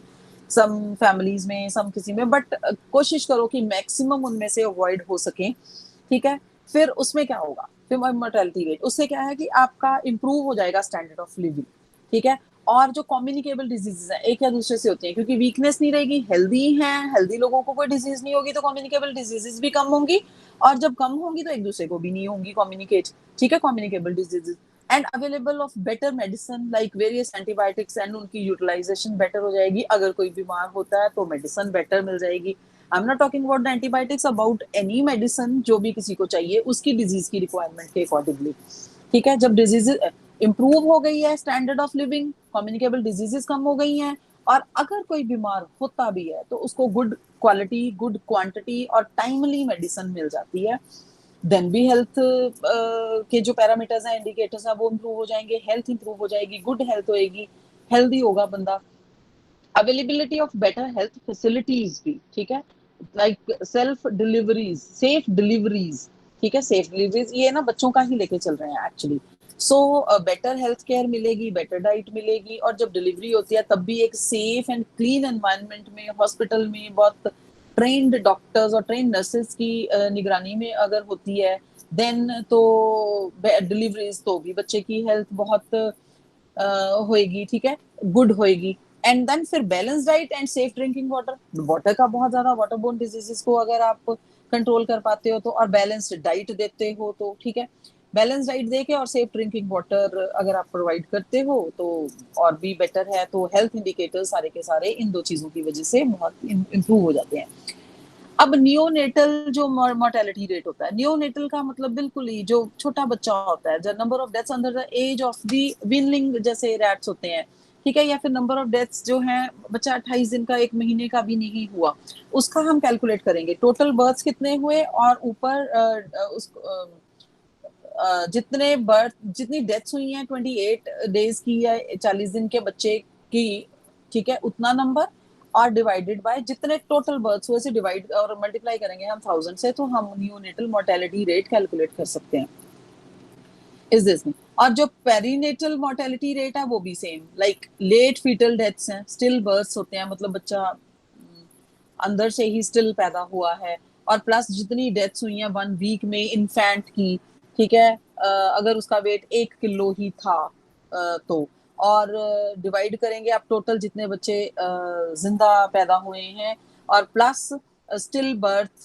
some families में, सम किसी में, बट कोशिश करो कि मैक्सिमम उनमें से अवॉइड हो सके, ठीक है। फिर उसमें क्या होगा, फिर मोर्टेलिटी रेट, उससे क्या है कि आपका इंप्रूव हो जाएगा स्टैंडर्ड ऑफ लिविंग, ठीक है। और जो कम्युनिकेबल डिजीजेस हैं एक या दूसरे से होती हैं, क्योंकि वीकनेस नहीं रहेगी, हेल्दी हैं, हेल्दी लोगों को कोई डिजीज नहीं होगी, तो कम्युनिकेबल डिजीजेस भी कम होंगी, और जब कम होंगी तो एक दूसरे को भी नहीं होंगी कम्युनिकेट, ठीक है, communicable diseases. And available of better medicine like various antibiotics, and उनकी यूटिलाइजेशन बेटर हो जाएगी। अगर कोई बीमार होता है तो मेडिसिन बेटर मिल जाएगी। I am not talking about the antibiotics, about any medicine जो भी किसी को चाहिए उसकी डिजीज की रिक्वायरमेंट के अकॉर्डिंगली, ठीक है। जब डिजीज इंप्रूव हो गई है, standard of living, communicable diseases कम हो गई हैं, और अगर कोई बीमार होता भी है तो उसको गुड क्वालिटी, गुड क्वांटिटी और टाइमली मेडिसिन मिल जाती है, देन भी हेल्थ के जो पैरामीटर्स हैं, इंडिकेटर्स हैं, वो इंप्रूव हो जाएंगे, हेल्थ इंप्रूव हो जाएगी, गुड हेल्थ होएगी, हेल्दी होगा बंदा। Availability of better health facilities भी, ठीक है, like self deliveries, safe deliveries, ठीक है, सेफ डिलीवरीज ये ना बच्चों का ही लेके चल रहे हैं actually. So better health care मिलेगी, बेटर डाइट मिलेगी, और जब डिलीवरी होती है तब भी एक सेफ एंड क्लीन एनवायरनमेंट में, हॉस्पिटल में बहुत ट्रेन्ड डॉक्टर्स और ट्रेन्ड नर्सेज की निगरानी में अगर होती है, देन तो डिलीवरीज तो भी बच्चे की हेल्थ बहुत होएगी, ठीक है, गुड होएगी। एंड देन फिर balance diet and safe drinking water, water का बहुत ज्यादा, वाटर बोर्न डिजीजेस को अगर आप कंट्रोल कर पाते हो तो, और बैलेंस्ड डाइट देते हो तो, ठीक है, बैलेंस डाइट देके और सेफ ड्रिंकिंग वाटर अगर आप प्रोवाइड करते हो तो और भी बेटर है। तो हेल्थ इंडिकेटर्स सारे के सारे इन दो चीजों की वजह से बहुत इंप्रूव हो जाते हैं। अब नियोनेटल जो मोर्टेलिटी रेट होता है, नियोनेटल का मतलब बिल्कुल ही जो छोटा बच्चा होता है, जो number of deaths under the age of the weanling जैसे रैट्स होते हैं, ठीक है, या फिर नंबर ऑफ डेथ्स जो हैं, बच्चा 28 दिन का, एक महीने का भी नहीं हुआ, उसका हम कैलकुलेट करेंगे, टोटल बर्थ्स कितने हुए और ऊपर उस जितने बर्थ, जितनी डेथ्स हुई हैं 28 डेज की या 40 दिन के बच्चे की, ठीक है, उतना नंबर, और डिवाइडेड बाय जितने टोटल बर्थ्स हुए से डिवाइड और मल्टीप्लाई करेंगे हम 1000 से, तो हम न्यूनेटल मोर्टेलिटी रेट कैलकुलेट कर सकते हैं इस दिस में। और जो पेरीनेटल मोर्टेलिटी रेट है वो भी same, like late foetal deaths हैं, स्टिल बर्थ्स होते हैं, मतलब बच्चा अंदर से ही स्टिल पैदा हुआ है, और प्लस जितनी डेथ्स हुई हैं 1 वीक में इन्फेंट की, ठीक है, अगर उसका वेट 1 किलो ही था तो, और डिवाइड करेंगे आप टोटल जितने बच्चे जिंदा पैदा हुए हैं, और प्लस स्टिल बर्थ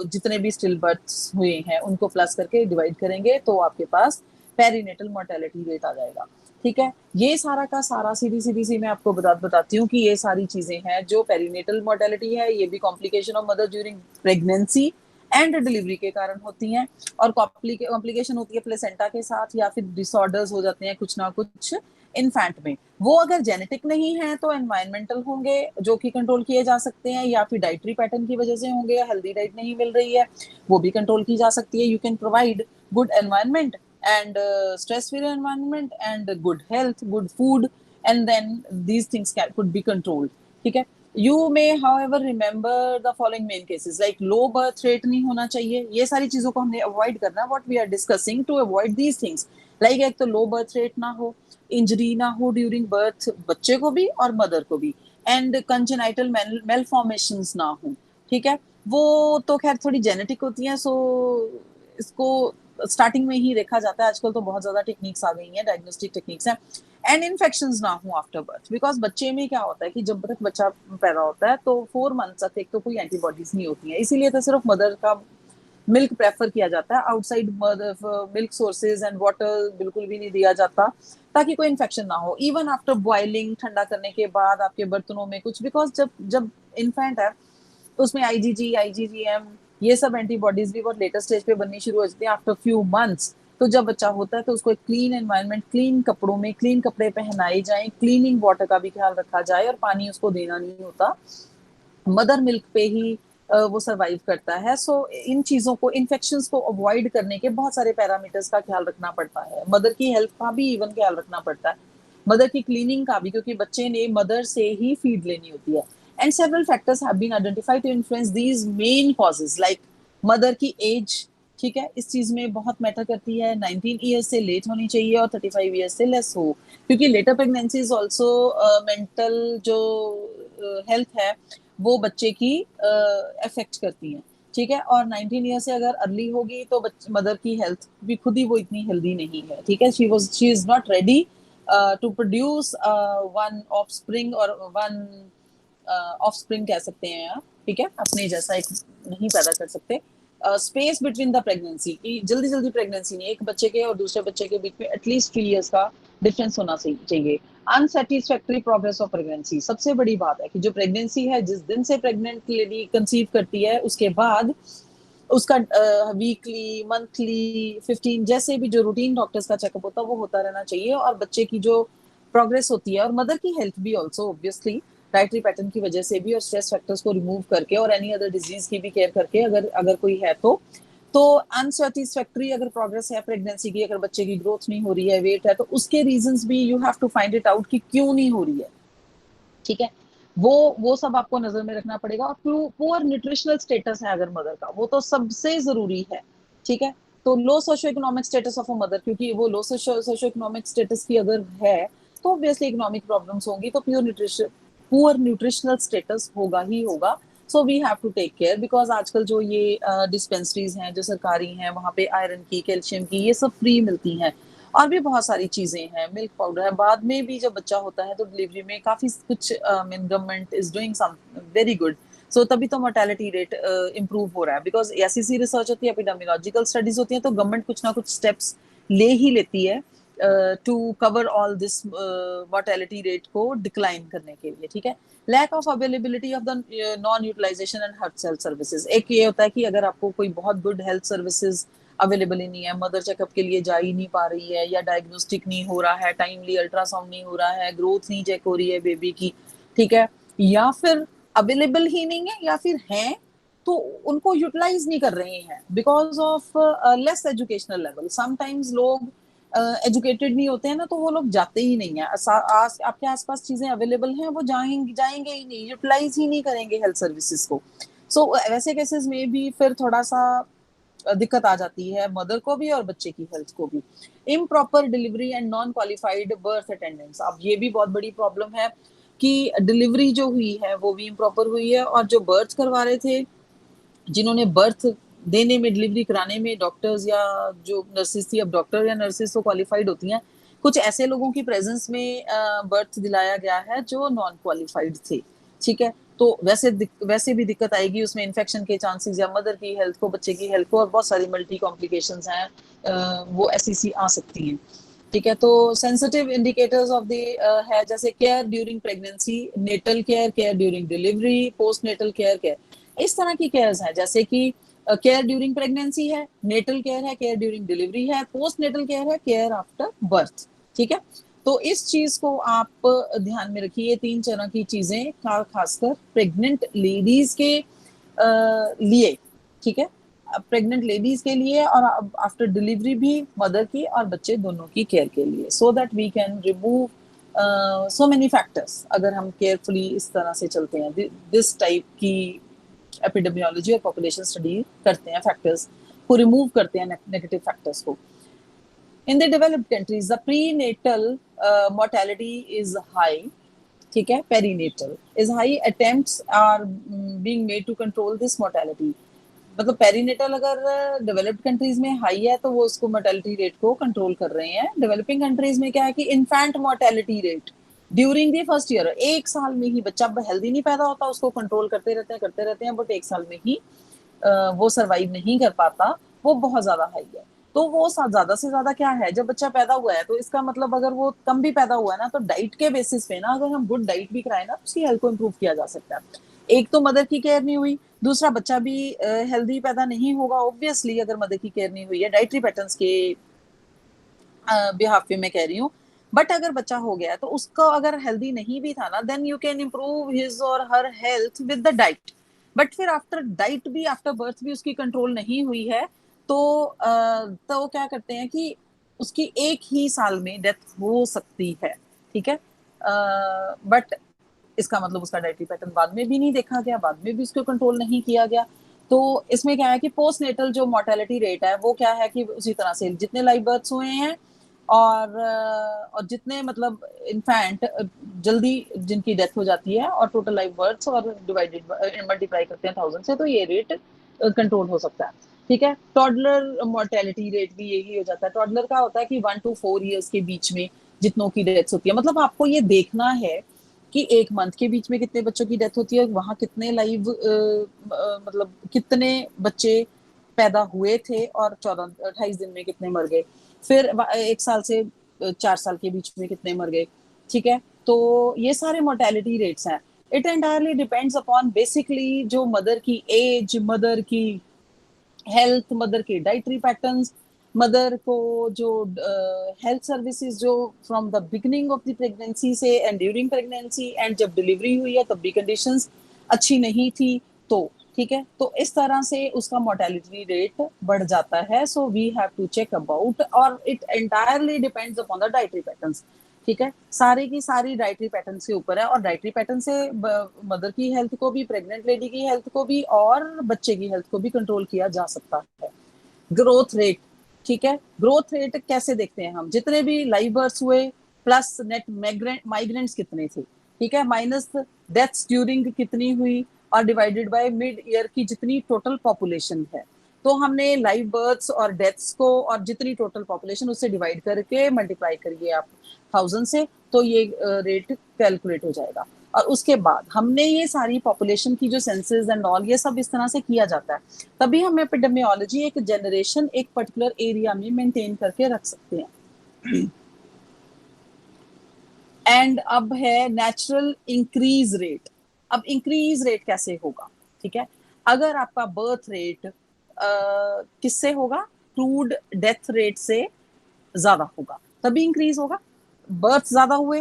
जितने भी स्टिल बर्थ हुए हैं उनको प्लस करके डिवाइड करेंगे, तो आपके पास पेरीनेटल मोर्टेलिटी रेट आ जाएगा, ठीक है। ये सारा का सारा सीधी सीधी सी मैं आपको बताती हूँ कि ये सारी चीजें हैं जो पेरीनेटल मोर्टेलिटी है, ये भी complication of mother during pregnancy and delivery के कारण होती हैं, और कॉम्प्लिकेशन होती है प्लेसेंटा के साथ, या फिर डिसऑर्डर्स हो जाते हैं कुछ ना कुछ इन्फेंट में। वो अगर जेनेटिक नहीं है तो एनवायरमेंटल होंगे जो कि कंट्रोल किए जा सकते हैं, या फिर डाइटरी पैटर्न की वजह से होंगे, या हेल्दी डाइट नहीं मिल रही है, वो भी कंट्रोल की जा सकती है। You can provide good environment and stress-free environment and good health, good food, and then these things could be controlled. ठीक है. You may, however, remember the following main cases like low birth rate नहीं होना चाहिए. ये सारी चीजों को हमने avoid करना. What we are discussing to avoid these things. Like एक तो low birth rate ना हो, injury ना हो during birth बच्चे को भी और mother को भी, and congenital malformations ना हो. ठीक है. वो तो खैर थोड़ी जेनेटिक होती हैं, सो इसको स्टार्टिंग में ही देखा जाता है। आजकल तो बहुत ज्यादा टेक्निक्स आ गई हैं, डायग्नोस्टिक टेक्निक्स हैं, एंड इन्फेक्शंस ना हो आफ्टर बर्थ, बिकॉज बच्चे में क्या होता है कि जब तक बच्चा पैदा होता है तो 4 मंथ्स तक एक तो कोई एंटीबॉडीज नहीं होती है, इसीलिए तो सिर्फ मदर का मिल्क प्रेफर किया जाता है, outside milk sources and water बिल्कुल भी नहीं दिया जाता, ताकि कोई इन्फेक्शन ना हो। इवन आफ्टर बॉइलिंग, ठंडा करने के बाद आपके बर्तनों में कुछ, बिकॉज जब जब इन्फेंट है तो उसमें आईजीजी, आईजीजीएम, ये सब एंटीबॉडीज भी बहुत लेटर स्टेज पे बननी शुरू हो जाती है आफ्टर फ्यू मंथ्स। तो जब बच्चा होता है तो उसको एक क्लीन एनवायरनमेंट, क्लीन कपड़ों में क्लीन कपड़े पहनाए जाएं, क्लीनिंग वाटर का भी ख्याल रखा जाए, और पानी उसको देना नहीं होता, मदर मिल्क पे ही वो सरवाइव करता है। सो इन चीजों को, इन्फेक्शंस को अवॉइड करने के बहुत सारे पैरामीटर्स का ख्याल रखना पड़ता है, मदर की हेल्थ का भी इवन ख्याल रखना पड़ता है, मदर की क्लीनिंग का भी, क्योंकि बच्चे ने मदर से ही फीड लेनी होती है। And several factors have been identified to influence these main causes, like mother की एज, ठीक है, इस चीज में बहुत मैटर करती है, 19 ईयर्स से लेट होनी चाहिए और 35 ईयर्स से लेस हो, क्योंकि later pregnancy is also mental जो हेल्थ है वो बच्चे की अफेक्ट करती हैं, ठीक है। और 19 ईयर से अगर अर्ली होगी तो मदर की हेल्थ भी खुद ही वो इतनी हेल्दी नहीं है, ठीक है, she is not ready to produce one offspring, और वन ऑफस्प्रिंग कह सकते हैं आप, ठीक है, अपने जैसा एक नहीं पैदा कर सकते। स्पेस बिटवीन द प्रेगनेंसी, की जल्दी जल्दी प्रेगनेंसी नहीं, एक बच्चे के और दूसरे बच्चे के बीच में एटलीस्ट 3 इयर्स का डिफरेंस होना चाहिए। अनसेटिस्फैक्टरी प्रोग्रेस ऑफ प्रेगनेंसी, सबसे बड़ी बात है कि जो प्रेगनेंसी है, जिस दिन से प्रेग्नेंट लेडी कंसीव करती है उसके बाद उसका वीकली, मंथली, 15 जैसे भी जो रूटीन डॉक्टर्स का चेकअप होता है वो होता रहना चाहिए, और बच्चे की जो प्रोग्रेस होती है और मदर की हेल्थ भी ऑल्सो ऑब्वियसली डाइटरी पैटर्न की वजह से भी, और स्ट्रेस फैक्टर्स को रिमूव करके और एनी अदर डिजीज की भी केयर करके, अगर अगर कोई है तो अनसेटिस्फैक्टरी अगर प्रोग्रेस है प्रेगनेंसी की, अगर बच्चे की ग्रोथ नहीं हो रही है, वेट है, तो उसके रीजंस भी you have to find it out कि क्यों नहीं हो रही है, ठीक है, वो सब आपको नजर में रखना पड़ेगा। और पुअर न्यूट्रिशनल स्टेटस है अगर मदर का, वो तो सबसे जरूरी है, ठीक है। तो लो socio economic status of a mother, क्योंकि वो लो सोशो इकोनॉमिक स्टेटस की अगर है तो ऑब्वियसली इकोनॉमिक प्रॉब्लम्स होंगी, तो पुअर न्यूट्रिशनल स्टेटस होगा ही होगा। So we have to take care, because आजकल जो ये डिस्पेंसरीज हैं जो सरकारी हैं, वहाँ पे आयरन की, कैल्शियम की, ये सब फ्री मिलती हैं, और भी बहुत सारी चीजें हैं, मिल्क पाउडर है। बाद में भी जब बच्चा होता है तो डिलीवरी में काफी कुछ government is doing some very good, so तभी तो मोर्टेलिटी रेट इम्प्रूव हो रहा है, बिकॉज ऐसी रिसर्च होती है, एपिडेमियोलॉजिकल स्टडीज होती हैं, तो गवर्नमेंट कुछ ना कुछ स्टेप्स ले ही लेती है to cover all this mortality rate को डिक्लाइन करने के लिए, ठीक है। Lack of availability of the non utilization and health services, एक ये होता है कि अगर आपको कोई बहुत गुड हेल्थ सर्विसेज अवेलेबल ही नहीं है, मदर चेकअप के लिए जा ही नहीं पा रही है, या डायग्नोस्टिक नहीं हो रहा है, टाइमली अल्ट्रासाउंड नहीं हो रहा है, ग्रोथ नहीं चेक हो रही है बेबी की, ठीक है, या फिर अवेलेबल ही नहीं है, या फिर हैं तो उनको यूटिलाइज नहीं कर रहे हैं because of less educational level. Sometimes लोग एजुकेटेड नहीं होते हैं ना, तो वो लोग जाते ही नहीं है, आपके आसपास चीजें अवेलेबल हैं, वो जाएंगे ही नहीं, यूटिलाइज ही नहीं करेंगे हेल्थ सर्विसेज को। सो वैसे केसेस में भी फिर थोड़ा सा दिक्कत आ जाती है मदर को भी और बच्चे की हेल्थ को भी। Improper delivery and non qualified birth attendants, अब ये भी बहुत बड़ी प्रॉब्लम है कि डिलीवरी जो हुई है वो भी इम्प्रॉपर हुई है, और जो बर्थ करवा रहे थे, जिन्होंने बर्थ देने में, डिलीवरी कराने में डॉक्टर्स या जो नर्सेज थी, अब डॉक्टर या नर्सेज तो क्वालिफाइड होती हैं, कुछ ऐसे लोगों की प्रेजेंस में बर्थ दिलाया गया है जो नॉन क्वालिफाइड थे, ठीक है। तो वैसे भी दिक्कत आएगी उसमें, इन्फेक्शन के चांसेस, या मदर की हेल्थ को, बच्चे की हेल्थ को, और बहुत सारी मल्टी कॉम्प्लिकेशंस हैं, वो ऐसी आ सकती हैं, ठीक है। तो सेंसिटिव इंडिकेटर्स ऑफ द है जैसे care during pregnancy, natal care, care during delivery, post natal care, care, इस तरह की केयर्स हैं, जैसे कि केयर ड्यूरिंग प्रेगनेंसी है, नेटल केयर है, केयर ड्यूरिंग डिलीवरी है, पोस्ट नेटल केयर है, केयर आफ्टर बर्थ, ठीक है। तो इस चीज को आप ध्यान में रखिए, 3 तरह की चीजें खासकर प्रेग्नेंट लेडीज के लिए, ठीक है, प्रेग्नेंट लेडीज के लिए, और आफ्टर डिलीवरी भी मदर की और बच्चे दोनों की केयर के लिए, so that we can remove so many factors, अगर हम केयरफुली इस तरह से चलते हैं, दिस टाइप की एपिडेमियोलॉजी और पॉपुलेशन स्टडी करते हैं, फैक्टर्स को रिमूव करते हैं, नेगेटिव फैक्टर्स को। In the developed countries, the prenatal mortality is high, ठीक है, perinatal is high, attempts are being made to control this mortality. मतलब पेरीनेटल अगर डेवलप्ड कंट्रीज में हाई है तो वो उसको मोर्टेलिटी रेट को कंट्रोल कर रहे हैं। डेवलपिंग कंट्रीज में क्या है कि infant mortality rate during the first year, 1 साल में ही बच्चा हेल्दी नहीं पैदा होता, उसको कंट्रोल करते रहते हैं, बट 1 साल में ही वो सरवाइव नहीं कर पाता, वो बहुत ज्यादा हाई है। तो वो ज्यादा से ज्यादा क्या है, जब बच्चा पैदा हुआ है तो इसका मतलब अगर वो कम भी पैदा हुआ है ना, तो डाइट के बेसिस पे ना, अगर हम गुड डाइट भी कराए ना, तो उसकी हेल्थ को इम्प्रूव किया जा सकता है। एक तो मदर की केयर नहीं हुई, दूसरा बच्चा भी हेल्दी पैदा नहीं होगा ऑब्वियसली, अगर मदर की केयर नहीं हुई है, डाइटरी पैटर्न्स के बिहाफ पे मैं कह रही हूँ। बट अगर बच्चा हो गया तो उसको अगर हेल्दी नहीं भी था ना, then you can improve his और her health with the diet. But फिर आफ्टर डाइट भी, आफ्टर बर्थ भी उसकी कंट्रोल नहीं हुई है, तो क्या करते हैं कि उसकी 1 ही साल में डेथ हो सकती है। ठीक है, बट इसका मतलब उसका डाइटरी पैटर्न बाद में भी नहीं देखा गया, बाद में भी उसको कंट्रोल नहीं किया गया। तो इसमें क्या है कि पोस्ट नेटल जो मोर्टेलिटी रेट है वो क्या है कि उसी तरह से जितने लाइव बर्थ्स हुए हैं और जितने मतलब इनफैंट जल्दी जिनकी डेथ हो जाती है, और टोटल लाइव बर्थ्स और डिवाइडेड मल्टीप्लाई करते हैं 1000 से, तो ये रेट कंट्रोल हो सकता है। ठीक है, टॉडलर मोर्टेलिटी रेट भी यही हो जाता है। टॉडलर का होता है कि 1 to 4 ईयर्स के बीच में जितनों की डेथ होती है। मतलब आपको ये देखना है कि 1 मंथ के बीच में कितने बच्चों की डेथ होती है, वहां कितने लाइव मतलब कितने बच्चे पैदा हुए थे और 14-28 दिन में कितने मर गए, फिर 1 साल से 4 साल के बीच में कितने मर गए। ठीक है, तो ये सारे मोर्टेलिटी रेट्स हैं। It entirely depends upon basically जो मदर की एज, मदर की हेल्थ, मदर के डाइटरी पैटर्न्स, मदर को जो हेल्थ सर्विसेज जो from the beginning of the pregnancy से एंड ड्यूरिंग प्रेगनेंसी एंड जब डिलीवरी हुई है तब भी कंडीशंस अच्छी नहीं थी, तो ठीक है, तो इस तरह से उसका मोर्टेलिटी रेट बढ़ जाता है। So we have to check about, और it entirely depends upon the dietary patterns. ठीक है, सारी की सारी डाइटरी पैटर्न के ऊपर है, और डाइटरी पैटर्न से मदर की हेल्थ को भी, प्रेग्नेंट लेडी की हेल्थ को भी और बच्चे की हेल्थ को भी कंट्रोल किया जा सकता है। ग्रोथ रेट, ठीक है, ग्रोथ रेट कैसे देखते हैं हम, जितने भी लाइव बर्थ हुए प्लस नेट माइग्रेंट्स कितने थे, ठीक है, माइनस डेथ्स ड्यूरिंग कितनी हुई, और डिवाइडेड बाय मिड ईयर की जितनी टोटल पॉपुलेशन है। तो हमने लाइव बर्थ्स और डेथ्स को और जितनी टोटल पॉपुलेशन उससे डिवाइड करके मल्टीप्लाई करिए आप 1000 से, तो ये रेट कैलकुलेट हो जाएगा। और उसके बाद हमने ये सारी पॉपुलेशन की जो सेंसेस एंड ऑल ये सब इस तरह से किया जाता है, तभी हम एपिडेमियोलॉजी एक जनरेशन एक पर्टिकुलर एरिया में मेंटेन करके रख सकते हैं। एंड अब है नेचुरल इंक्रीज रेट। अब इंक्रीज रेट कैसे होगा, ठीक है, अगर आपका बर्थ रेट किससे होगा, क्रूड डेथ रेट से ज्यादा होगा तभी इंक्रीज होगा। बर्थ ज्यादा हुए,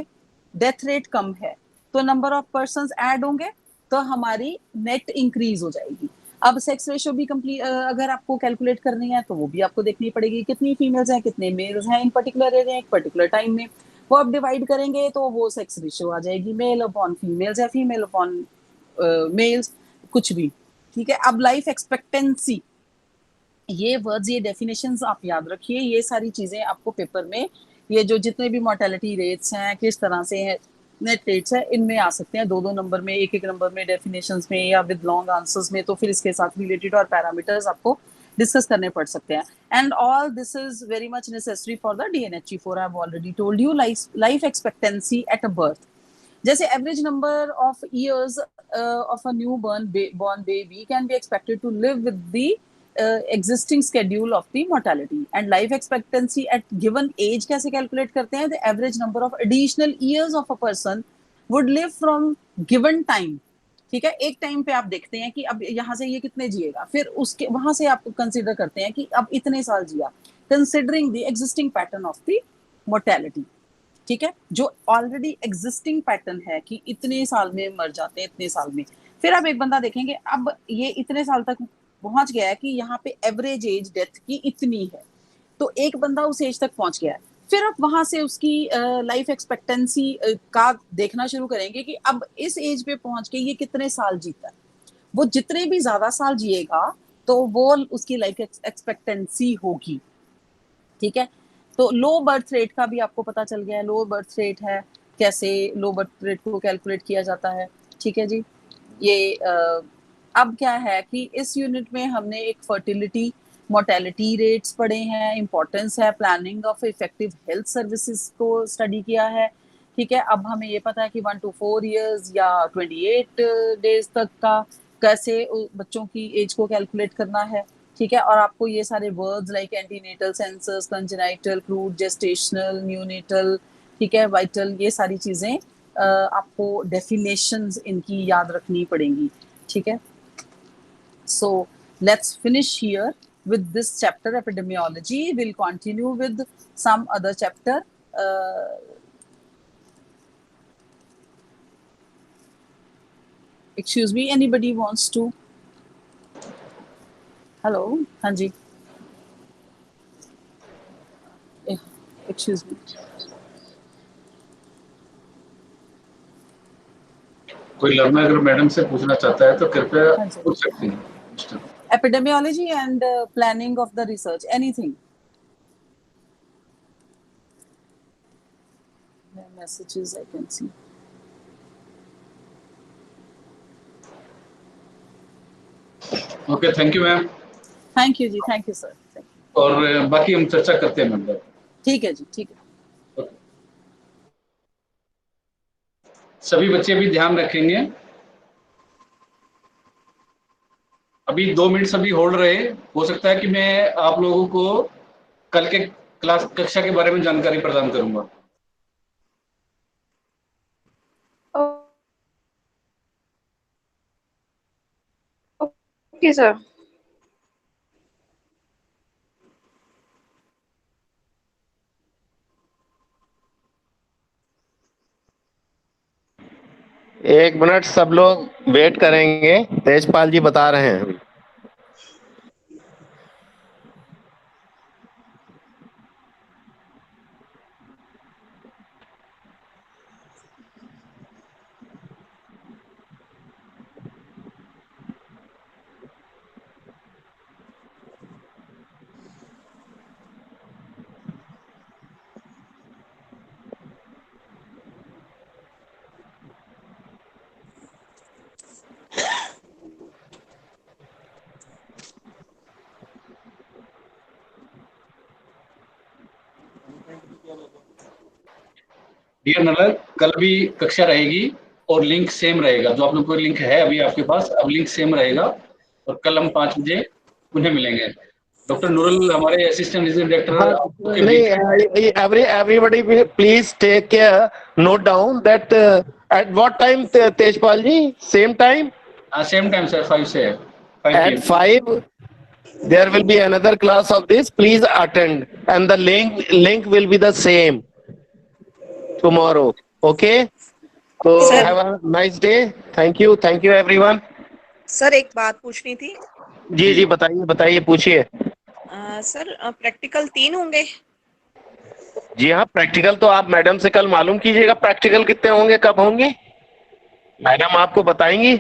डेथ रेट कम है, तो नंबर ऑफ पर्सन ऐड होंगे, तो हमारी नेट इंक्रीज हो जाएगी। अब सेक्स रेशियो भी कंप्लीट अगर आपको कैलकुलेट करनी है तो वो भी आपको देखनी पड़ेगी, कितनी फीमेल्स हैं कितने मेल्स हैं इन पर्टिकुलर एरिया एक पर्टिकुलर टाइम में, वो आप डिवाइड करेंगे तो वो सेक्स रेशियो आ जाएगी, मेल अपॉन फीमेल्स या फीमेल अपॉन मेल्स, कुछ भी। ठीक है, अब लाइफ एक्सपेक्टेंसी, ये वर्ड्स, ये डेफिनेशंस आप याद रखिए, ये सारी चीजें आपको पेपर में, ये जो जितने भी मोर्टेलिटी रेट्स हैं किस तरह से है, नेट रेट्स है, इनमें आ सकते हैं 2-2 नंबर में, एक नंबर में डेफिनेशंस में, या विद लॉन्ग आंसर्स में, तो फिर इसके साथ रिलेटेड और पैरामीटर्स आपको डिस्कस करने पड़ सकते हैं। And all this is very much necessary for the DNHE4। I have already told you life expectancy at a birth, जैसे average number of years of a new born baby can be expected to live with the existing schedule of the mortality, and life expectancy at given age कैसे calculate करते हैं, the average number of additional years of a person would live from given time। ठीक है, एक time पे आप देखते हैं कि अब यहाँ से ये कितने जिएगा, फिर उसके वहां से आप कंसिडर करते हैं कि अब इतने साल जिया, considering the existing pattern of the mortality. ठीक है, जो ऑलरेडी एग्जिस्टिंग पैटर्न है कि इतने साल में मर जाते हैं, इतने साल में, फिर आप एक बंदा देखेंगे अब ये इतने साल तक पहुंच गया है कि यहाँ पे एवरेज एज डेथ की इतनी है, तो एक बंदा उस एज तक पहुंच गया है, फिर आप वहां से उसकी लाइफ एक्सपेक्टेंसी का देखना शुरू करेंगे कि अब इस एज पे पहुंच के ये कितने साल जीता है। वो जितने भी ज्यादा साल जिएगा तो वो उसकी लाइफ एक्सपेक्टेंसी होगी। ठीक है, तो लो बर्थ रेट का भी आपको पता चल गया है, लो बर्थ रेट है, कैसे लो बर्थ रेट को कैलकुलेट किया जाता है। ठीक है जी, ये अब क्या है कि इस यूनिट में हमने एक फर्टिलिटी मोर्टेलिटी रेट्स पढ़े हैं, इंपॉर्टेंस है planning of effective health services को स्टडी किया है। ठीक है, अब हमें ये पता है कि 1 to 4 years या 28 डेज तक का कैसे बच्चों की एज को कैलकुलेट करना है। ठीक है, और आपको ये सारे words like antenatal, census, congenital, crude, gestational, neonatal, ठीक है, वाइटल, ये सारी चीजें आपको डेफिनेशंस इनकी याद रखनी पड़ेंगी। ठीक है, so let's finish here with this chapter epidemiology. We'll continue with some other chapter. Excuse me, anybody wants to? Hello, Hanji. Excuse me. कोई लर्नर अगर मैडम से पूछना चाहता है तो कृपया पूछ सकती हैं। Epidemiology and planning of the research, anything. Messages I can see. Okay, thank you ma'am. Thank you ji, thank you sir, thank you. और बाकी हम चर्चा करते हैं मैम। ठीक है जी, ठीक है। सभी बच्चे भी ध्यान रखेंगे। अभी 2 मिनट सभी होल्ड रहे, हो सकता है कि मैं आप लोगों को कल के क्लास कक्षा के बारे में जानकारी प्रदान करूंगा। Okay sir. एक मिनट सब लोग वेट करेंगे, तेजपाल जी बता रहे हैं। डियर नलर, कल भी कक्षा रहेगी और लिंक सेम रहेगा। जो आप लोग को लिंक है अभी आपके पास, अब लिंक सेम रहेगा और कल हम 5 बजे उन्हें मिलेंगे। डॉक्टर नूरुल हमारे असिस्टेंट डायरेक्टर नहीं, everybody please take care, note down that at what time, Tejpal ji? Same time? Same time sir, 5 से 5 At PM। 5 there will be another class of this, please attend, and the link will be the same tomorrow. Okay, so have a nice day. Thank you everyone. Sir एक बात पूछनी थी। जी बताइए पूछिए। Sir practical 3 होंगे? जी हाँ, practical तो आप मैडम से कल मालूम कीजिएगा, प्रैक्टिकल कितने होंगे, कब होंगे, मैडम आपको बताएंगी।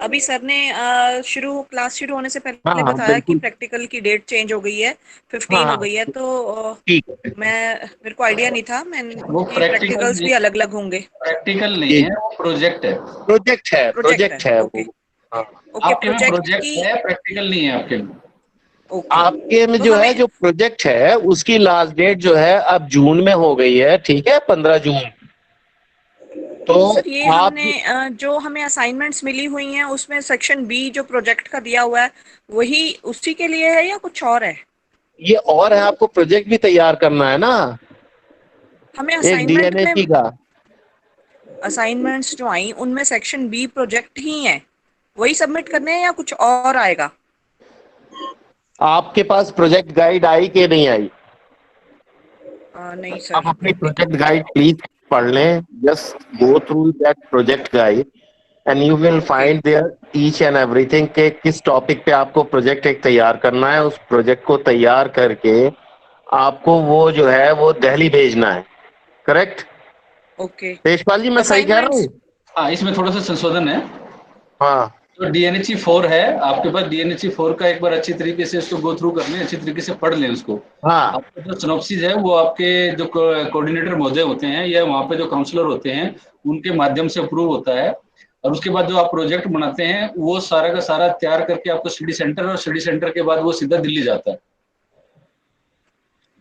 अभी सर ने क्लास शुरू होने से पहले हाँ, बताया कि बिल्कुल। प्रैक्टिकल की डेट चेंज हो गई है, 15 हाँ, हो गई है, तो ठीक है। मेरे को आइडिया नहीं था वो प्रैक्टिकल्स भी अलग अलग होंगे। प्रैक्टिकल नहीं है, वो प्रोजेक्ट है। प्रोजेक्ट है ओके वो। हाँ। आपके में प्रोजेक्ट है, प्रैक्टिकल नहीं है आपके में। आपके में तो जो है, जो प्रोजेक्ट है उसकी लास्ट डेट जो है अब जून में हो गई है, ठीक है, 15 जून। तो सर ये आप हमने जो हमें असाइनमेंट्स मिली हुई हैं उसमें सेक्शन बी जो प्रोजेक्ट का दिया हुआ है वही उसी के लिए है या कुछ और है? ये और है, आपको प्रोजेक्ट भी तैयार करना है ना, हमें एक असाइनमेंट में डीएनएसी का। असाइनमेंट्स जो आई उनमें सेक्शन बी प्रोजेक्ट ही है, वही सबमिट करने हैं या कुछ और आएगा? आपके पास प्रोजेक्ट गाइड आई कि नहीं आई? नहीं आप सर। अपनी प्रोजेक्ट गाइड प्लीज पढ़ लें, just go through that project guide and you will find there each and everything के किस टॉपिक पे आपको प्रोजेक्ट एक तैयार करना है। उस प्रोजेक्ट को तैयार करके आपको वो जो है वो दिल्ली भेजना है, करेक्ट? ओके तेजपाल जी मैं सही कह रहा हूँ? हाँ, इसमें थोड़ा सा संशोधन है। हाँ, तो डीएनएचई 4 है आपके पास, डीएनएचई 4 का एक बार अच्छी तरीके से इसको गो थ्रू कर लें, अच्छी तरीके से पढ़ लें उसको। हाँ, आपका जो सिनॉप्सिस है वो आपके जो कोऑर्डिनेटर महोदय होते हैं या वहाँ पे जो काउंसलर होते हैं उनके माध्यम से अप्रूव होता है। और उसके बाद जो आप प्रोजेक्ट बनाते हैं वो सारा का सारा तैयार करके आपको स्टडी सेंटर, और स्टडी सेंटर के बाद वो सीधा दिल्ली जाता है।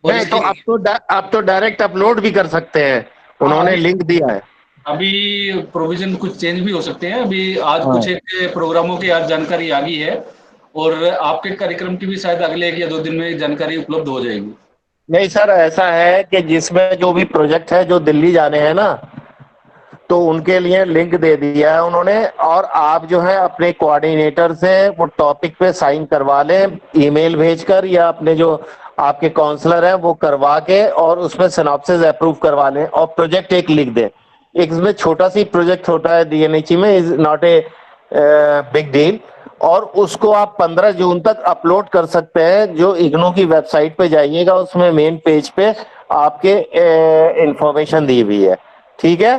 और नहीं तो इसकी आप तो डायरेक्ट अपलोड भी कर सकते हैं, उन्होंने लिंक दिया है। अभी प्रोविजन कुछ चेंज भी हो सकते हैं। अभी आज हाँ। कुछ एक प्रोग्रामों की आज जानकारी आ गई है, और आपके कार्यक्रम की भी शायद अगले 1 या 2 दिन में जानकारी उपलब्ध हो जाएगी। नहीं सर, ऐसा है कि जिसमें जो भी प्रोजेक्ट है जो दिल्ली जाने हैं ना, तो उनके लिए लिंक दे दिया है उन्होंने, और आप जो है अपने कोऑर्डिनेटर से वो टॉपिक पे साइन करवा लें ईमेल भेजकर, या अपने जो आपके काउंसलर हैं वो करवा के, और उसमें सिनॉप्सिस अप्रूव करवा लें और प्रोजेक्ट एक लिख दें। एक इसमें छोटा सी प्रोजेक्ट होता है डीएनएचई में, is not a big deal, और उसको आप 15 जून तक अपलोड कर सकते हैं। जो इग्नू की वेबसाइट पे जाइएगा, उसमें मेन पेज पे आपके इंफॉर्मेशन दी हुई है, ठीक है।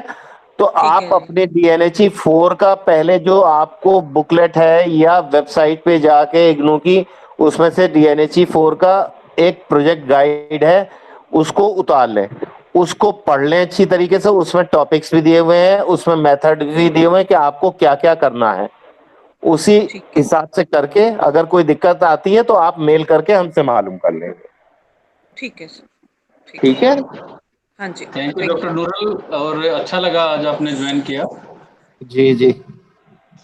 तो आप अपने डीएनएचई 4 का पहले जो आपको बुकलेट है या वेबसाइट पे जाके इग्नू की, उसमें से डीएनएचई 4 का एक प्रोजेक्ट गाइड है, उसको उतार लें, उसको पढ़ लें अच्छी तरीके से। उसमें टॉपिक्स भी दिए हुए हैं, उसमें मेथड भी दिए हुए हैं कि आपको क्या क्या करना है। उसी हिसाब से करके अगर कोई दिक्कत आती है तो आप मेल करके हमसे मालूम कर लेंगे। ठीक है सर। ठीक है। हाँ जी, थैंक यू डॉक्टर नूरल, और अच्छा लगा आज आपने ज्वाइन किया। जी जी,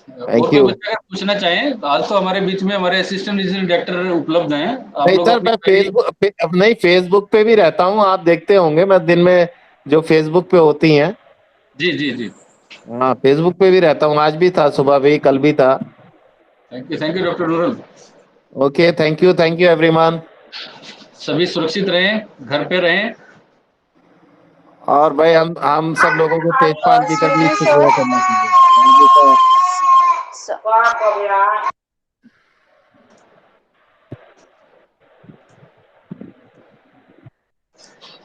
और कोई बच्चा अगर पूछना चाहें, आज तो हमारे बीच में हमारे असिस्टेंट डायरेक्टर उपलब्ध हैं। आप नहीं लोग सर, मैं फेसबुक पे भी रहता हूँ, आप देखते होंगे मैं दिन में जो फेसबुक पे होती हैं। जी जी जी, हाँ, फेसबुक पे भी रहता हूँ, आज भी था, सुबह भी, कल भी था। Thank you doctor नूरल। Okay, thank you everyone. सभी सुरक्षित रहें, घर पे रहें। और भाई हम सब लोगों को तेजपाल जी का भी शुक्रिया करना चाहिए। Thank you sir.